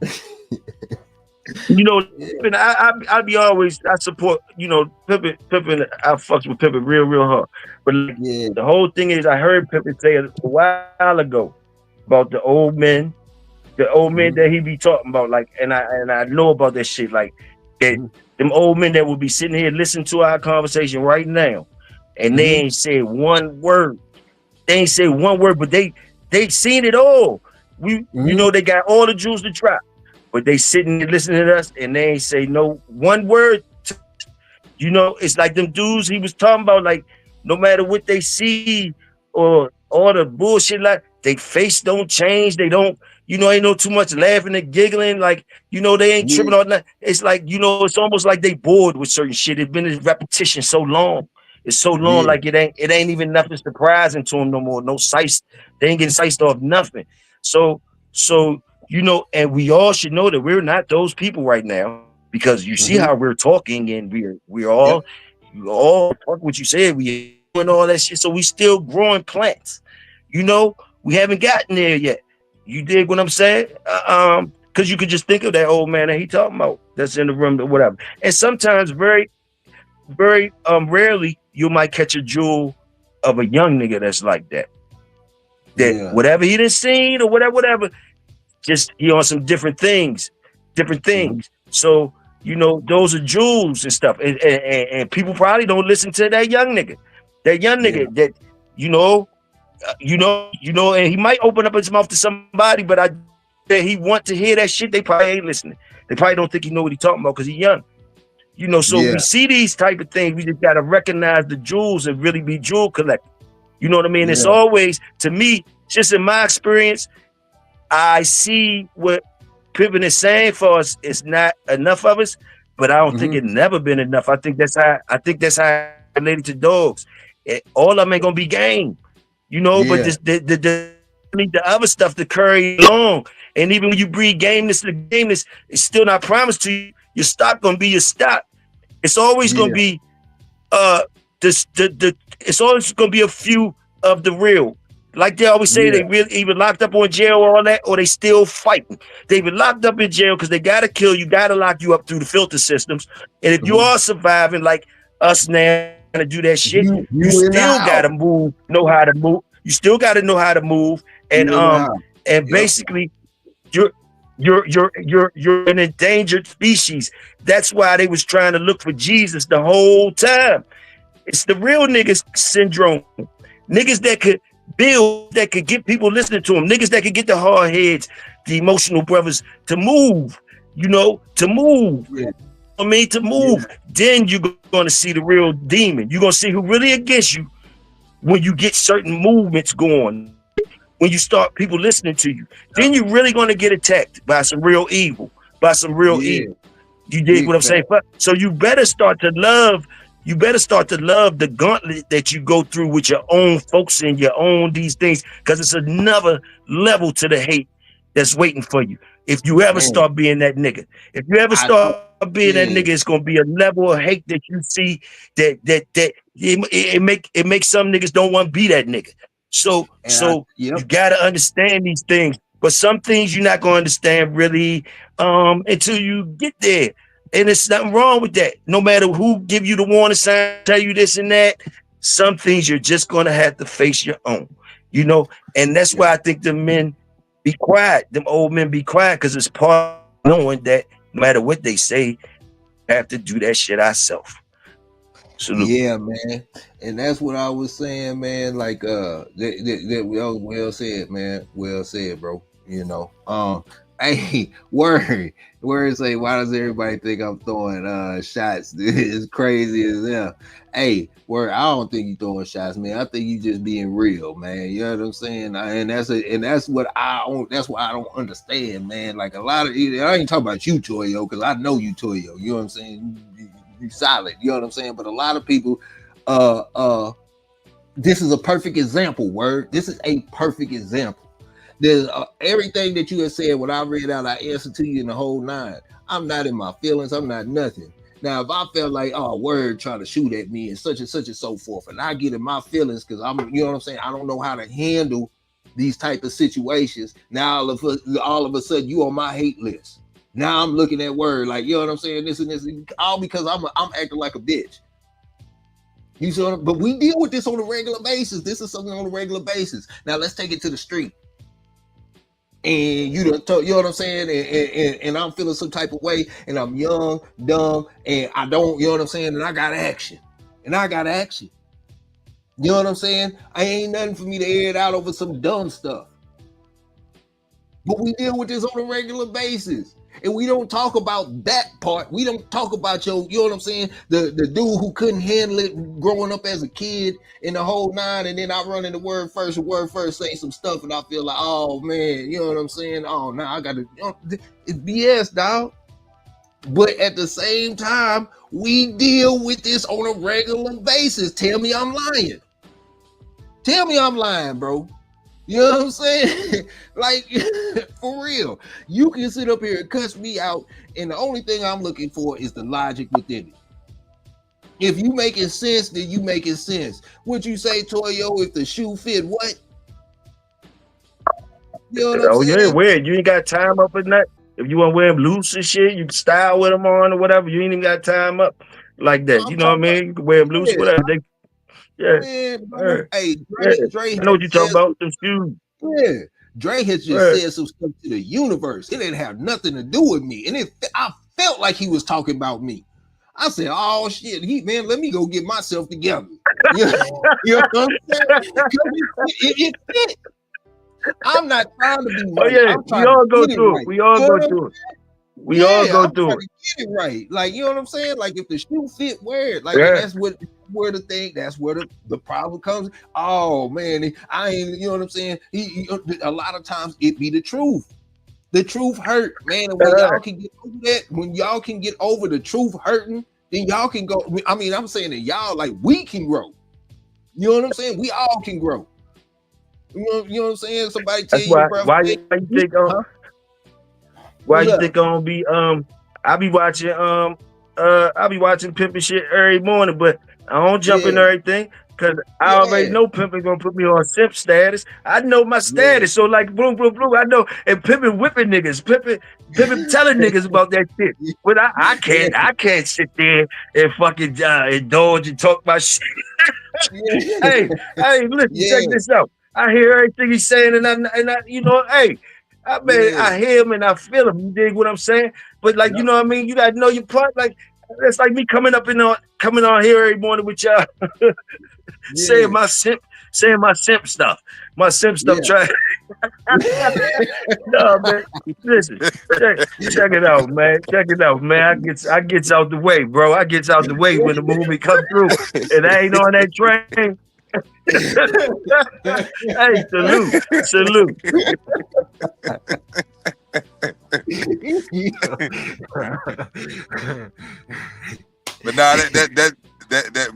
S3: I be always, I support, Pimpin. I fucks with Pimpin real hard. But the whole thing is, I heard Pimpin say a while ago about the old men that he be talking about, like, and I know about that shit, like that them old men that will be sitting here listening to our conversation right now, and they ain't said one word. They ain't say one word, but they seen it all. They got all the jewels to drop, but they sitting and listening to us, and they ain't say no one word. It's like them dudes he was talking about. Like, no matter what they see or all the bullshit, like they face don't change. They don't, ain't no too much laughing and giggling. Like, they ain't tripping on that. It's like, it's almost like they bored with certain shit. It's been in repetition so long. It's so long, like it ain't even nothing surprising to them no more. No size, they ain't getting sized off nothing. So and we all should know that we're not those people right now, because you see how we're talking, and we're all talking what you said, we doing all that shit. So we still growing plants. We haven't gotten there yet. You dig what I'm saying? Because you could just think of that old man that he talking about that's in the room or whatever. And sometimes very rarely you might catch a jewel of a young nigga that's like that. Whatever he done seen or whatever, just he on some different things. So, those are jewels and stuff. And people probably don't listen to that young nigga. That young nigga that, and he might open up his mouth to somebody, but that he want to hear that shit, they probably ain't listening. They probably don't think he know what he talking about because he young. So we see these type of things. We just gotta recognize the jewels and really be jewel collectors. You know what I mean? It's always, to me, just in my experience, I see what Pimpin is saying for us. It's not enough of us, but I don't think it never been enough. I think that's how related to dogs. All of them ain't gonna be game, but the other stuff to carry along. And even when you breed gameness to gameness, it's still not promised to you. Your stock gonna be your stock. It's always gonna be it's always gonna be a few of the real. Like they always say, they really either locked up on jail or all that, or they still fighting. They've been locked up in jail because they gotta kill you, gotta lock you up through the filter systems. And if you are surviving like us now to do that shit, you still gotta know how to move. You still gotta know how to move. And basically you're an endangered species. That's why they was trying to look for Jesus the whole time. It's the real niggas syndrome. Niggas that could build, that could get people listening to them. Niggas that could get the hard heads, the emotional brothers to move, to move. To move. Then you're going to see the real demon. You're going to see who really against you when you get certain movements going. When you start people listening to you, then you're really going to get attacked by some real evil, evil. You dig what I'm saying? So you better start to love the gauntlet that you go through with your own folks and your own these things, because it's another level to the hate that's waiting for you. If you ever start being that nigga, that nigga, it's gonna be a level of hate that you see that it makes some niggas don't want to be that nigga. So you gotta understand these things, but some things you're not gonna understand really until you get there. And it's nothing wrong with that. No matter who give you the warning sign, tell you this and that, some things you're just gonna have to face your own, you know. And that's why I think the men be quiet, them old men be quiet, because it's part of knowing that no matter what they say, have to do that shit ourselves.
S2: Yeah, man, and that's what I was saying, man. Like, that well said, man. Well said, bro. You know, hey, word say, why does everybody think I'm throwing shots? It's crazy as hell. Hey, word, I don't think you throwing shots, man. I think you just being real, man. You know what I'm saying? And that's what that's what I don't understand, man. Like a lot of, I ain't talking about you, Toyo, because I know you, Toyo. You know what I'm saying? You solid, you know what I'm saying? But a lot of people, this is a perfect example. Word, this is a perfect example. There's everything that you have said. When I read out, I answered to you in the whole nine. I'm not in my feelings. I'm not nothing. Now, if I felt like, oh, word trying to shoot at me and such and so forth, and I get in my feelings because I'm, you know what I'm saying, I don't know how to handle these type of situations. Now all of a sudden you on my hate list. Now I'm looking at word like, you know what I'm saying, this and this, all because I'm acting like a bitch. You see, but we deal with this on a regular basis. This is something on a regular basis. Now let's take it to the street. And you know what I'm saying, and I'm feeling some type of way, and I'm young, dumb, and I don't, you know what I'm saying, and I got action. You know what I'm saying? I ain't nothing for me to air it out over some dumb stuff. But we deal with this on a regular basis. And we don't talk about that part. We don't talk about you know what I'm saying? The dude who couldn't handle it growing up as a kid in the whole nine, and then I run in the word first, say some stuff, and I feel like, oh man, you know what I'm saying? Oh, now I gotta, you know, it's BS, dog. But at the same time, we deal with this on a regular basis. Tell me I'm lying. Tell me I'm lying, bro. You know what I'm saying? Like, for real. You can sit up here and cuss me out, and the only thing I'm looking for is the logic within it. If you making sense, then you making sense. What you say, Toyo, if the shoe fit what?
S3: You know what I'm saying? Yeah, wear it. You ain't got time up in that. If you want to wear them loose and shit, you can style with them on or whatever. You ain't even got time up like that. You know what I mean? You can wear them loose, whatever. Yeah.
S2: Man, hey, Dre,
S3: I know what you talking about. Them shoes.
S2: Yeah. Dre has just said some stuff to the universe. It didn't have nothing to do with me. And I felt like he was talking about me. I said, oh shit, man, let me go get myself together. You know what I'm saying? It fit. I'm not trying to be right.
S3: Oh, yeah, we all go through it. We all go through it. We all go through it.
S2: Get it right. Like, you know what I'm saying? Like, if the shoe fit, wear it. Like, that's where the thing, that's where the problem comes. Oh man, I ain't, you know what I'm saying? A lot of times it be the truth. The truth hurt, man. And when y'all can get over that, when y'all can get over the truth hurting, then y'all can go. I mean, I'm saying that y'all, like, we can grow. You know what I'm saying? We all can grow. You know what I'm saying? Somebody tell you, bro.
S3: Why you think why you think I'm be I be watching pimping shit every morning, but I don't jump in everything because I already know pimping gonna put me on simp status. I know my status, so like boom, boom, boom. I know, and pimping whipping niggas, pimping telling niggas about that shit. But I can't sit there and fucking indulge and talk my shit. Hey, listen, check this out. I hear everything he's saying, and I you know, hey, I hear him and I feel him. You dig what I'm saying? But like, you know what I mean? You gotta know your part. Like, it's like me coming on here every morning with y'all, saying my simp stuff. My simp stuff. Try. No, man. Listen, check it out, man. Check it out, man. I gets out the way, bro. I gets out the way when the movie come through, and I ain't on that train. Hey, salute.
S1: But nah, that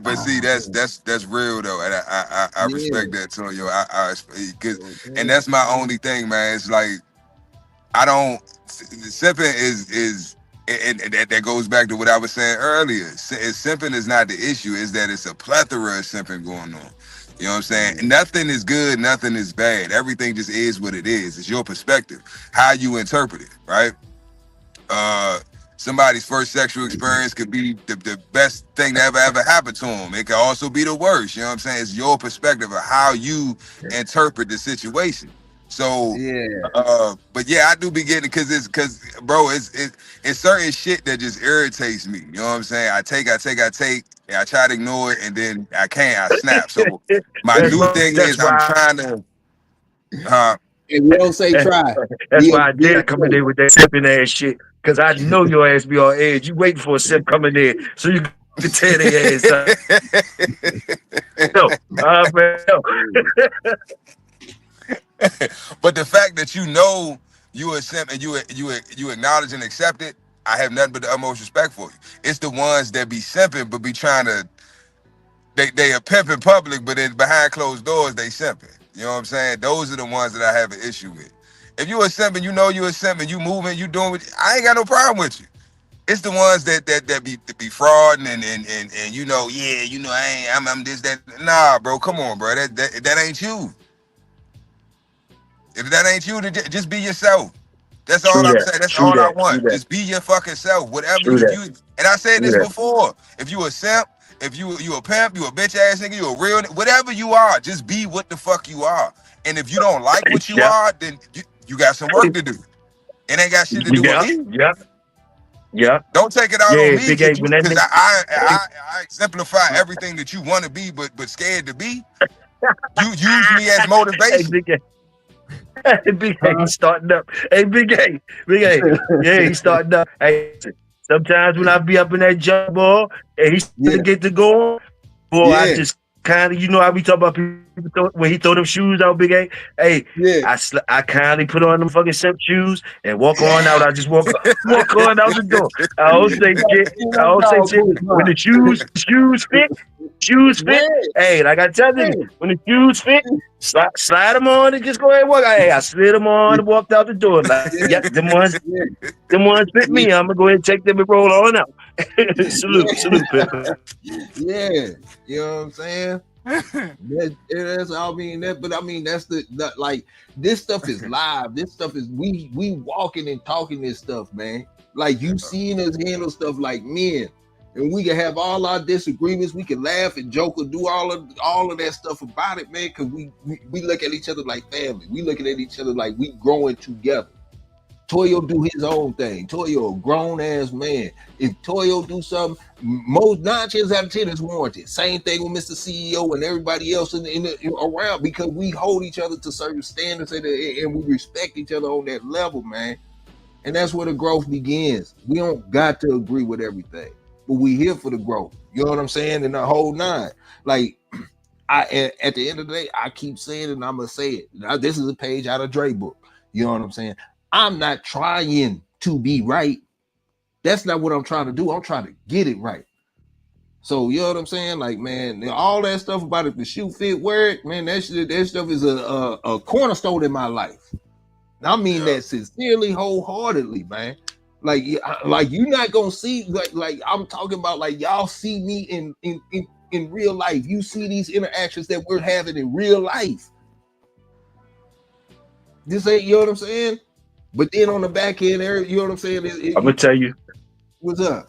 S1: but see, that's real though, and I respect that, Toyo. And that's my only thing, man. It's like simping is and that goes back to what I was saying earlier. Simping is not the issue; is that it's a plethora of simping going on. You know what I'm saying? Nothing is good, nothing is bad. Everything just is what it is. It's your perspective, how you interpret it, right? Somebody's first sexual experience could be the best thing that ever happened to them. It could also be the worst. You know what I'm saying? It's your perspective of how you interpret the situation. So, but yeah, I do be getting because bro, it's certain shit that just irritates me. You know what I'm saying? I take, and I try to ignore it, and then I can't. I snap. So my new thing is I'm trying to.
S2: And we don't say try.
S3: That's why I did come in there with that sipping ass shit. Cause I know your ass be on edge. You waiting for a sip coming in so you can tear their ass up.
S1: But the fact that you know you a simp and you acknowledge and accept it, I have nothing but the utmost respect for you. It's the ones that be simping but be trying to they are pimping public, but then behind closed doors they simping. You know what I'm saying? Those are the ones that I have an issue with. If you a simp and you know you a simp and you moving, you doing what I ain't got no problem with you. It's the ones that be frauding and you know, yeah, you know, I'm this, that. Nah, bro, come on, bro. That ain't you. If that ain't you, then just be yourself. That's all I'm saying. That's all I want. Just be your fucking self. Whatever you. And I said this before. If you a simp, if you a pimp, you a bitch ass nigga, you a real, whatever you are, just be what the fuck you are. And if you don't like what you are, then you got some work to do. It ain't got shit to do with me.
S3: Yeah.
S1: Don't take it out on me because I exemplify everything that you want to be, but scared to be. You use me as motivation.
S3: Hey, Big A, he's starting up. Hey, Big A. Yeah, he's starting up. Hey, sometimes when I be up in that jump ball and he still get to go, boy, I just kind of, you know how we talk about people when he throw them shoes out, Big A. Hey, I kindly put on them fucking simp shoes and walk on out. I just walk on out the door. I don't say shit. When the shoes fit. Hey, like I tell you, when the shoes fit, slide them on and just go ahead and walk. Hey, I slid them on and walked out the door. Like, them ones fit me. I'm gonna go ahead and take them and roll on out. salute, Pepper.
S2: Yeah, you know what I'm saying? That's I mean that, but I mean that's the like this stuff is live. This stuff is we walking and talking this stuff, man. Like you seeing us handle stuff like men. And we can have all our disagreements. We can laugh and joke or do all of that stuff about it, man. Because we look at each other like family. We looking at each other like we growing together. Toyo do his own thing. Toyo a grown ass man. If Toyo do something, most 9 times out of 10 is warranted. Same thing with Mr. CEO and everybody else around because we hold each other to certain standards and we respect each other on that level, man. And that's where the growth begins. We don't got to agree with everything. But we here for the growth. You know what I'm saying? And the whole 9. Like, at the end of the day, I keep saying it and I'm going to say it. Now, this is a page out of Dre book. You know what I'm saying? I'm not trying to be right. That's not what I'm trying to do. I'm trying to get it right. So, you know what I'm saying? Like, man, all that stuff about if the shoe fit, wear it, man, that stuff is a cornerstone in my life. And I mean that sincerely, wholeheartedly, man. Like you're not gonna see like I'm talking about like y'all see me in real life. You see these interactions that we're having in real life. This ain't, you know what I'm saying? But then on the back end, you know what I'm saying?
S3: I'm gonna tell you
S2: what's up.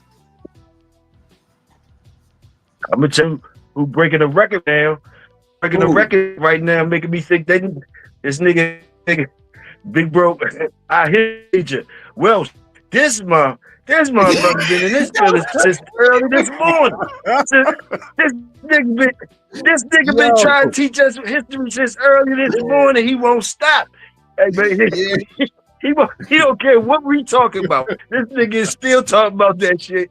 S3: I'm gonna tell you who breaking the record now. Breaking the record right now, making me think that this nigga Big Bro, I hate you. Well. This motherfucker been in this building since early this morning. This nigga been trying to teach us history since early this morning. He won't stop. Hey, man, he don't care what we talking about. This nigga is still talking about that shit.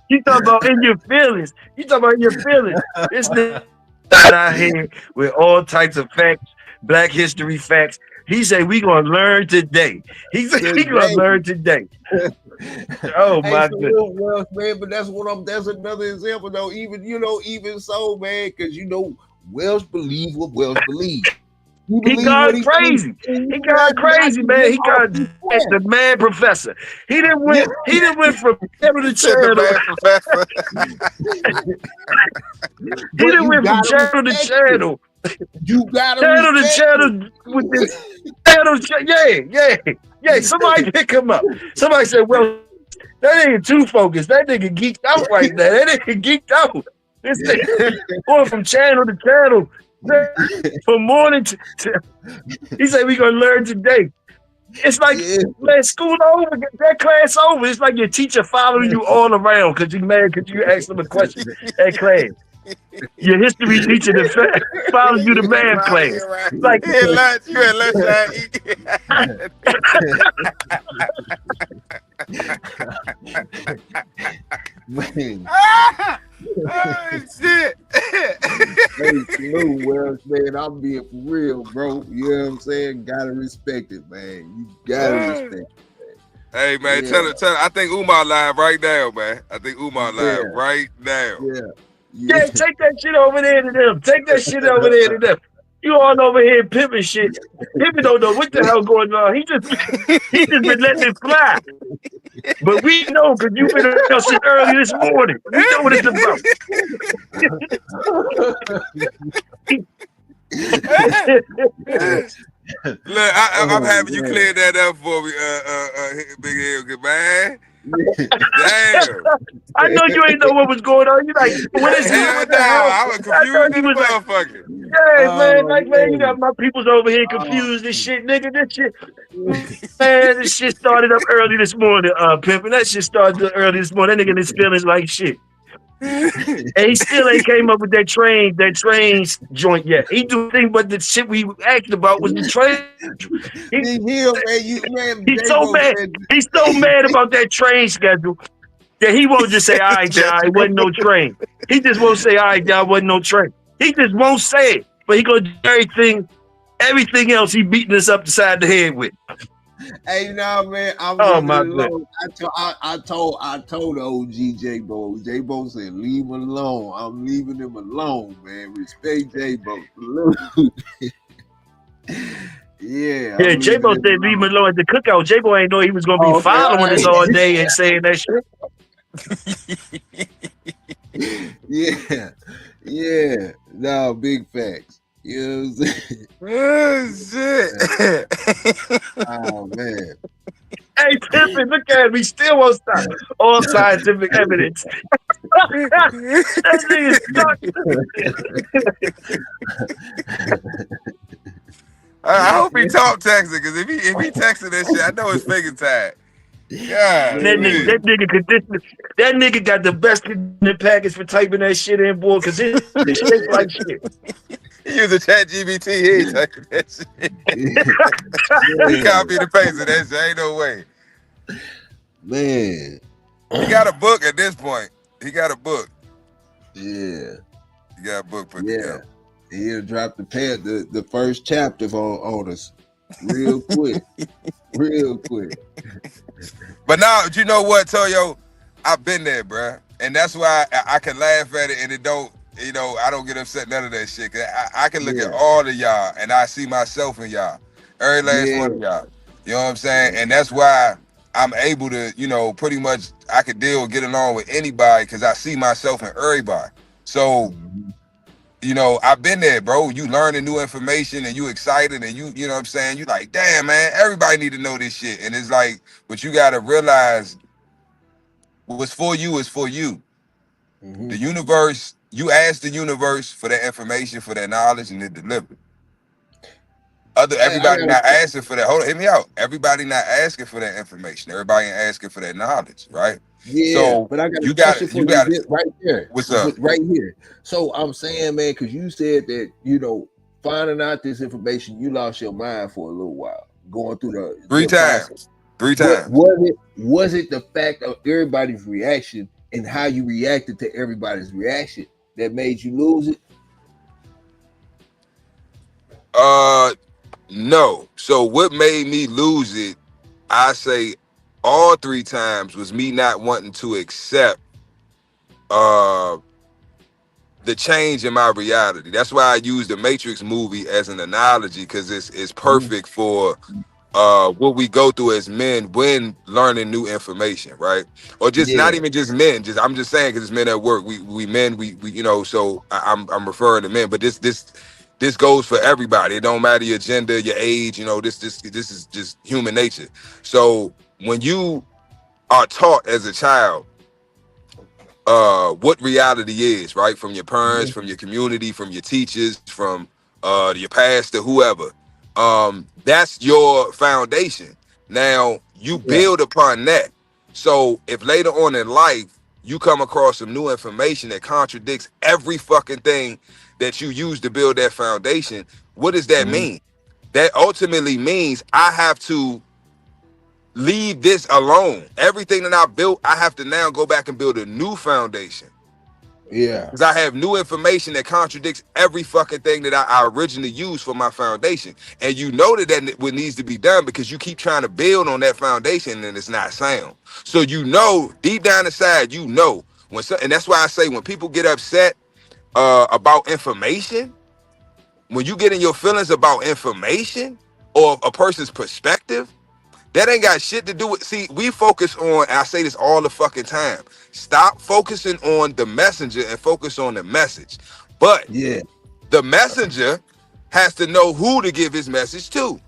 S3: He talking about in your feelings. This nigga out here with all types of facts, Black history facts. He said we gonna learn today. He said we gonna learn today. Oh my goodness,
S2: well, man. But that's another example, though. Even so, man, because Welsh believe what Welsh believe.
S3: He gone crazy. He gone crazy, man. He got the man professor. He didn't went from channel to channel. He didn't went from channel to channel.
S2: You gotta
S3: channel with this yeah. Somebody pick him up. Somebody said, well, that nigga too focused. That nigga geeked out right now. That nigga geeked out. This nigga going from channel to channel, from morning to he said we gonna learn today. It's like, man, school over, get that class over. It's like your teacher following you all around because you mad because you asked him a question at class. Your history teacher that follows you to math class. Like
S1: you at lunch, oh, shit.
S2: Hey, salute, Wells, man. I'm being for real, bro. You know what I'm saying? Gotta respect it, man. You gotta respect it, man.
S1: Hey, man, tell her. I think Umar live right now, man. I think Umar live right now.
S3: Yeah, take that shit over there to them. Take that shit over there to them. You all over here pimping shit. Pimping don't know what the hell going on. He just been letting it fly. But we know because you've been out shit early this morning. We know what it's about.
S1: Look, I'm happy you cleared that up for me, Big Hill, man. Damn.
S3: I know you ain't know what was going on. You like, what is it?
S1: I was confused in the motherfucker.
S3: Yeah, man, like, man, you got my peoples over here confused and shit, nigga. This shit, man, this shit started up early this morning, pimping. That shit started early this morning. That nigga in his feelings like shit. And he still ain't came up with that train joint yet. He do thing, but the shit we asked about was the train. He's so mad. He's so mad about that train schedule that he won't just say, all right, John, it wasn't no train. He just won't say, all right, John, wasn't no train. He just won't say it. But he gonna do everything else he beating us up the side of the head with.
S2: Hey, man, I'm
S3: my
S2: alone. I told the OG J-Bo. J-Bo said, leave him alone. I'm leaving him alone, man. Respect J-Bo. Yeah,
S3: J-Bo said leave him alone at the cookout. J-Bo ain't know he was gonna be following us all day and saying that
S2: shit. Yeah. No, big facts. You know what I'm saying? Oh, man.
S3: Hey, Pimpin, look at me. Still won't stop. All scientific evidence. That nigga's stuck.
S1: I hope he talk texting, because if he texting that shit, I know it's faking time. Yeah,
S3: that nigga got the best package for typing that shit in, boy, because it shit like shit.
S1: He use a ChatGPT, he ain't typing that shit. He copy the paste of that shit, ain't no way.
S2: Man.
S1: He got a book at this point. He got a book.
S2: Yeah.
S1: He got a book put together.
S2: He'll drop the first chapter on us real quick. Real quick.
S1: But now, you know what, Toyo? I've been there, bruh. And that's why I can laugh at it and it don't, I don't get upset, none of that shit. Cause I can look at all of y'all and I see myself in y'all. Every last one of y'all. You know what I'm saying? And that's why I'm able to, pretty much I could get along with anybody because I see myself in everybody. So, I've been there, bro. You learning new information and you excited and you know what I'm saying? You like, damn, man, everybody need to know this shit. And it's like, but you got to realize what's for you is for you. Mm-hmm. The universe, you ask the universe for that information, for that knowledge, and it delivered. Everybody not asking for that. Hold on, hear me out. Everybody not asking for that information. Everybody ain't asking for that knowledge, right?
S2: Yeah,
S1: so
S2: but I got
S1: you got it
S2: right there.
S1: What's up?
S2: Right here. So I'm saying, man, because you said that finding out this information, you lost your mind for a little while, going through the
S1: three times.
S2: Was it the fact of everybody's reaction and how you reacted to everybody's reaction that made you lose it?
S1: No. So what made me lose it, I say all three times, was me not wanting to accept the change in my reality. That's why I use the Matrix movie as an analogy, because it's perfect for what we go through as men when learning new information, right? Or just not even just men. I'm just saying, because it's men at work. We men, we so I'm referring to men, but this this goes for everybody. It don't matter your gender, your age. You know, this is just human nature. So when you are taught as a child what reality is, right, from your parents, from your community, from your teachers, from your pastor, whoever, that's your foundation. Now you build upon that. So if later on in life you come across some new information that contradicts every fucking thing that you use to build that foundation, what does that mean? That ultimately means I have to leave this alone. Everything that I built, I have to now go back and build a new foundation.
S2: Yeah.
S1: Because I have new information that contradicts every fucking thing that I originally used for my foundation. And you know that what needs to be done because you keep trying to build on that foundation and it's not sound. So you know, deep down inside, you know. And that's why I say when people get upset about information, when you get in your feelings about information or a person's perspective, that ain't got shit to do with, see, we focus on, I say this all the fucking time, stop focusing on the messenger and focus on the message. But the messenger has to know who to give his message to.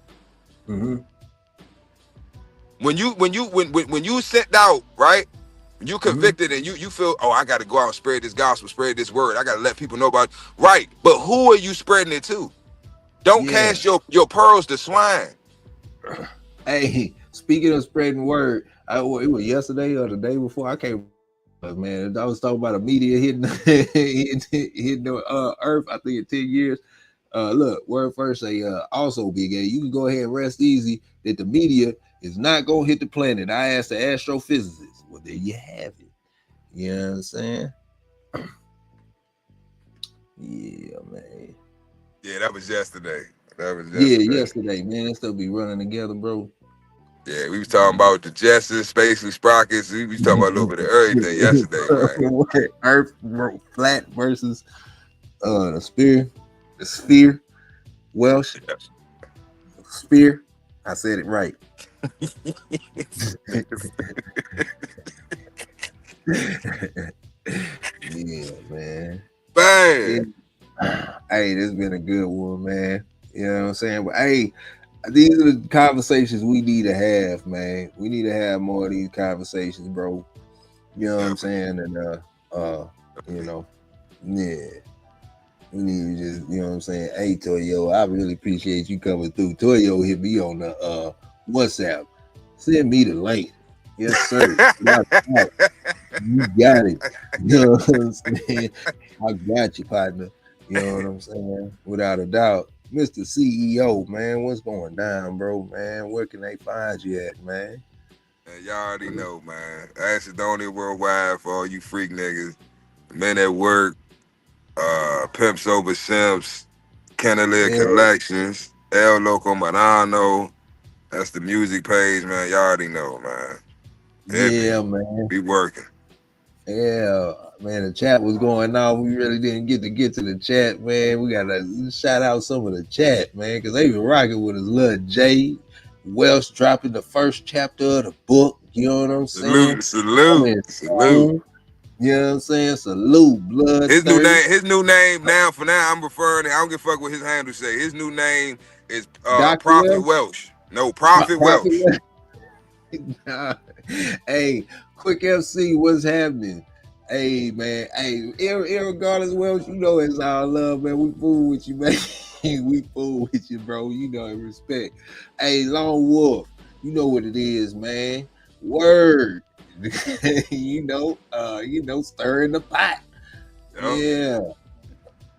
S1: When you sent out, right, you convicted and you feel, oh, I got to go out and spread this gospel, spread this word, I got to let people know about it. Right, but who are you spreading it to? Don't cast your pearls to swine.
S2: Hey, speaking of spreading word, it was yesterday or the day before. I can't remember, man. I was talking about a media hitting the earth. I think in 10 years. Look, word first say also Big A. You can go ahead and rest easy that the media is not gonna hit the planet. I asked the astrophysicist. Well, there you have it. You know what I'm saying? Yeah, man.
S1: Yeah, that was yesterday.
S2: Yesterday, man. That stuff be running together, bro.
S1: Yeah, we was talking about the Jetsons, Space and Sprockets. We was talking about a little bit of everything yesterday, man.
S2: Earth flat versus the sphere, Welsh, sphere. I said it right. Yeah, man.
S1: Bang.
S2: Hey, this has been a good one, man. You know what I'm saying? But hey, these are the conversations we need to have, man. We need to have more of these conversations, bro. You know what I'm saying? And you know, yeah. We need to just, you know what I'm saying? Hey, Toyo, I really appreciate you coming through. Toyo hit me on the WhatsApp. Send me the link. Yes, sir. You got it. You know what I'm saying? I got you, partner. You know what I'm saying? Without a doubt. Mr. CEO, man, what's going down, bro, man? Where can they find you at, man?
S1: Y'all already know, man. Acidonia Worldwide for all you freak niggas. Men at Work, Pimps Over Simps, Candelier Collections, El Loco Marano. That's the music page, man. Y'all already know, man.
S2: Yeah, man.
S1: Be working.
S2: Yeah, man, the chat was going on. We really didn't get to the chat, man. We gotta shout out some of the chat, man, because they been rocking with us. Little Jay Welsh dropping the first chapter of the book. You know what I'm saying?
S1: Salute.
S2: You know what I'm saying? Salute, blood.
S1: His new name now, for now, I'm referring to, I don't give a fuck what his handle say. His new name is Prophet Welsh. No, Prophet Welsh.
S2: Hey, Quick FC, what's happening? Hey, man. Hey, irregardless, Welsh, you know it's all love, man. We fool with you, man. We fool with you, bro. You know, in respect. Hey, Lone Wolf, you know what it is, man. Word. you know, stirring the pot. Yep.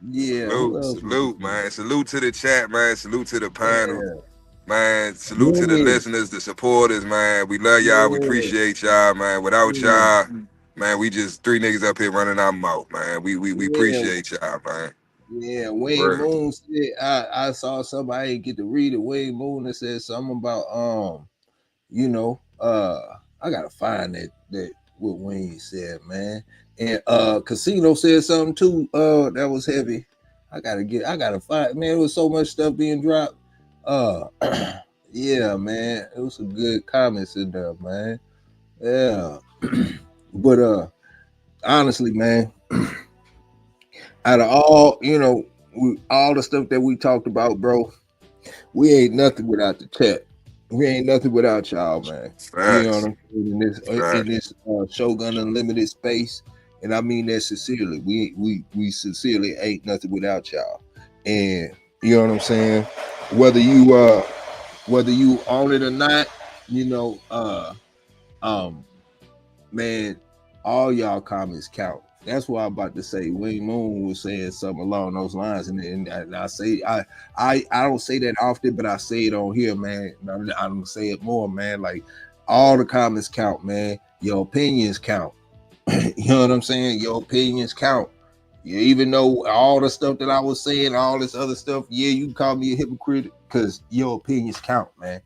S2: Yeah.
S1: Salute, man. Salute to the chat, man. Salute to the panel. Man, salute to the listeners, the supporters, man. We love y'all. We appreciate y'all, man. Without y'all, man, we just three niggas up here running our mouth, man. We appreciate y'all, man.
S2: Yeah, Wayne Moon said, I saw somebody get to read it. Wayne Moon that said something about I gotta find that what Wayne said, man. And Casino said something too. That was heavy. I gotta find, man. There was so much stuff being dropped. Yeah, man. It was some good comments in there, man. Yeah. But honestly, man, out of all, all the stuff that we talked about, bro. We ain't nothing without the chat. We ain't nothing without y'all, man.
S1: Facts.
S2: You know what I'm saying? In this Shogun Unlimited space, and I mean that sincerely. We sincerely ain't nothing without y'all. And you know what I'm saying? Whether you own it or not, you know, man, all y'all comments count. That's what I'm about to say. Wayne Moon was saying something along those lines, and I say I don't say that often, but I say it on here, man. I'm gonna say it more, man. Like all the comments count, man. Your opinions count. You know what I'm saying? Your opinions count. You even know all the stuff that I was saying, all this other stuff. Yeah, you can call me a hypocrite because your opinions count, man.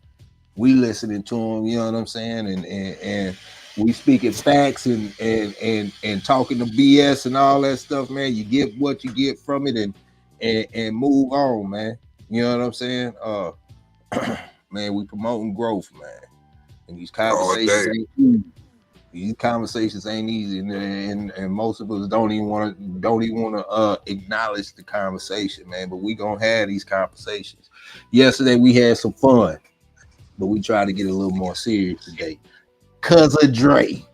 S2: We listening to them, you know what I'm saying, and we speaking facts and talking to BS and all that stuff, man. You get what you get from it and move on, man. You know what I'm saying? Man, we promoting growth, man. And these conversations ain't easy. These conversations ain't easy, and most of us don't even want to acknowledge the conversation, man. But we gonna have these conversations. Yesterday we had some fun, but we try to get a little more serious today. Cause of Dre.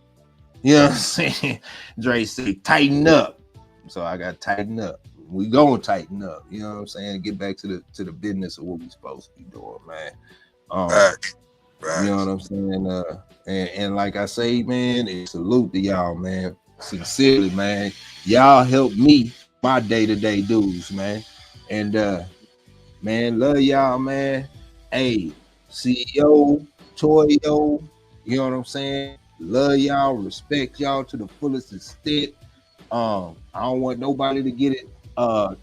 S2: You know what I'm saying? Dre said, tighten up. So I got to tighten up. We gonna tighten up. You know what I'm saying? Get back to the business of what we supposed to be doing, man.
S1: Right.
S2: You know what I'm saying? And like I say, man, salute to y'all, man. Sincerely, man. Y'all help me my day-to-day dudes, man. And man, love y'all, man. Hey, CEO, Toyo, you know what I'm saying? Love y'all, respect y'all to the fullest extent. I don't want nobody to get it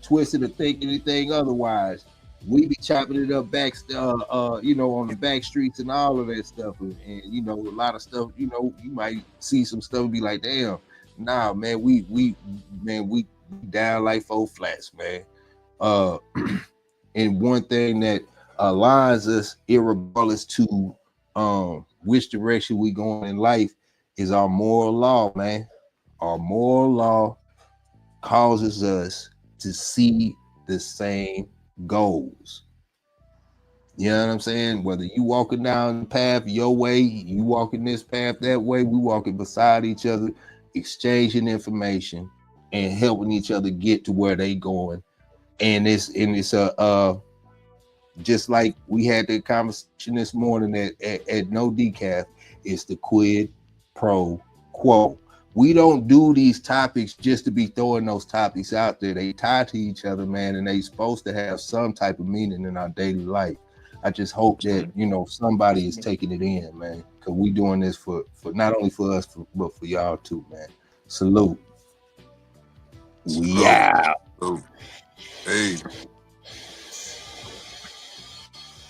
S2: twisted or think anything otherwise. We be chopping it up back, you know, on the back streets and all of that stuff, and you know, a lot of stuff. You know, you might see some stuff and be like, "Damn, nah, man, we down like 4 flats, man." And one thing that aligns us, irregardless to which direction we going in life, is our moral law, man. Our moral law causes us to see the same goals. You know what I'm saying? Whether you walking down the path your way, you walking this path that way, we walking beside each other, exchanging information and helping each other get to where they going. And it's just like we had the conversation this morning at No Decaf, it's the quid pro quo. We don't do these topics just to be throwing those topics out there. They tie to each other, man, and they supposed to have some type of meaning in our daily life. I just hope that, you know, somebody is taking it in, man, because we doing this for not only for us, but for y'all too, man. Salute. We out.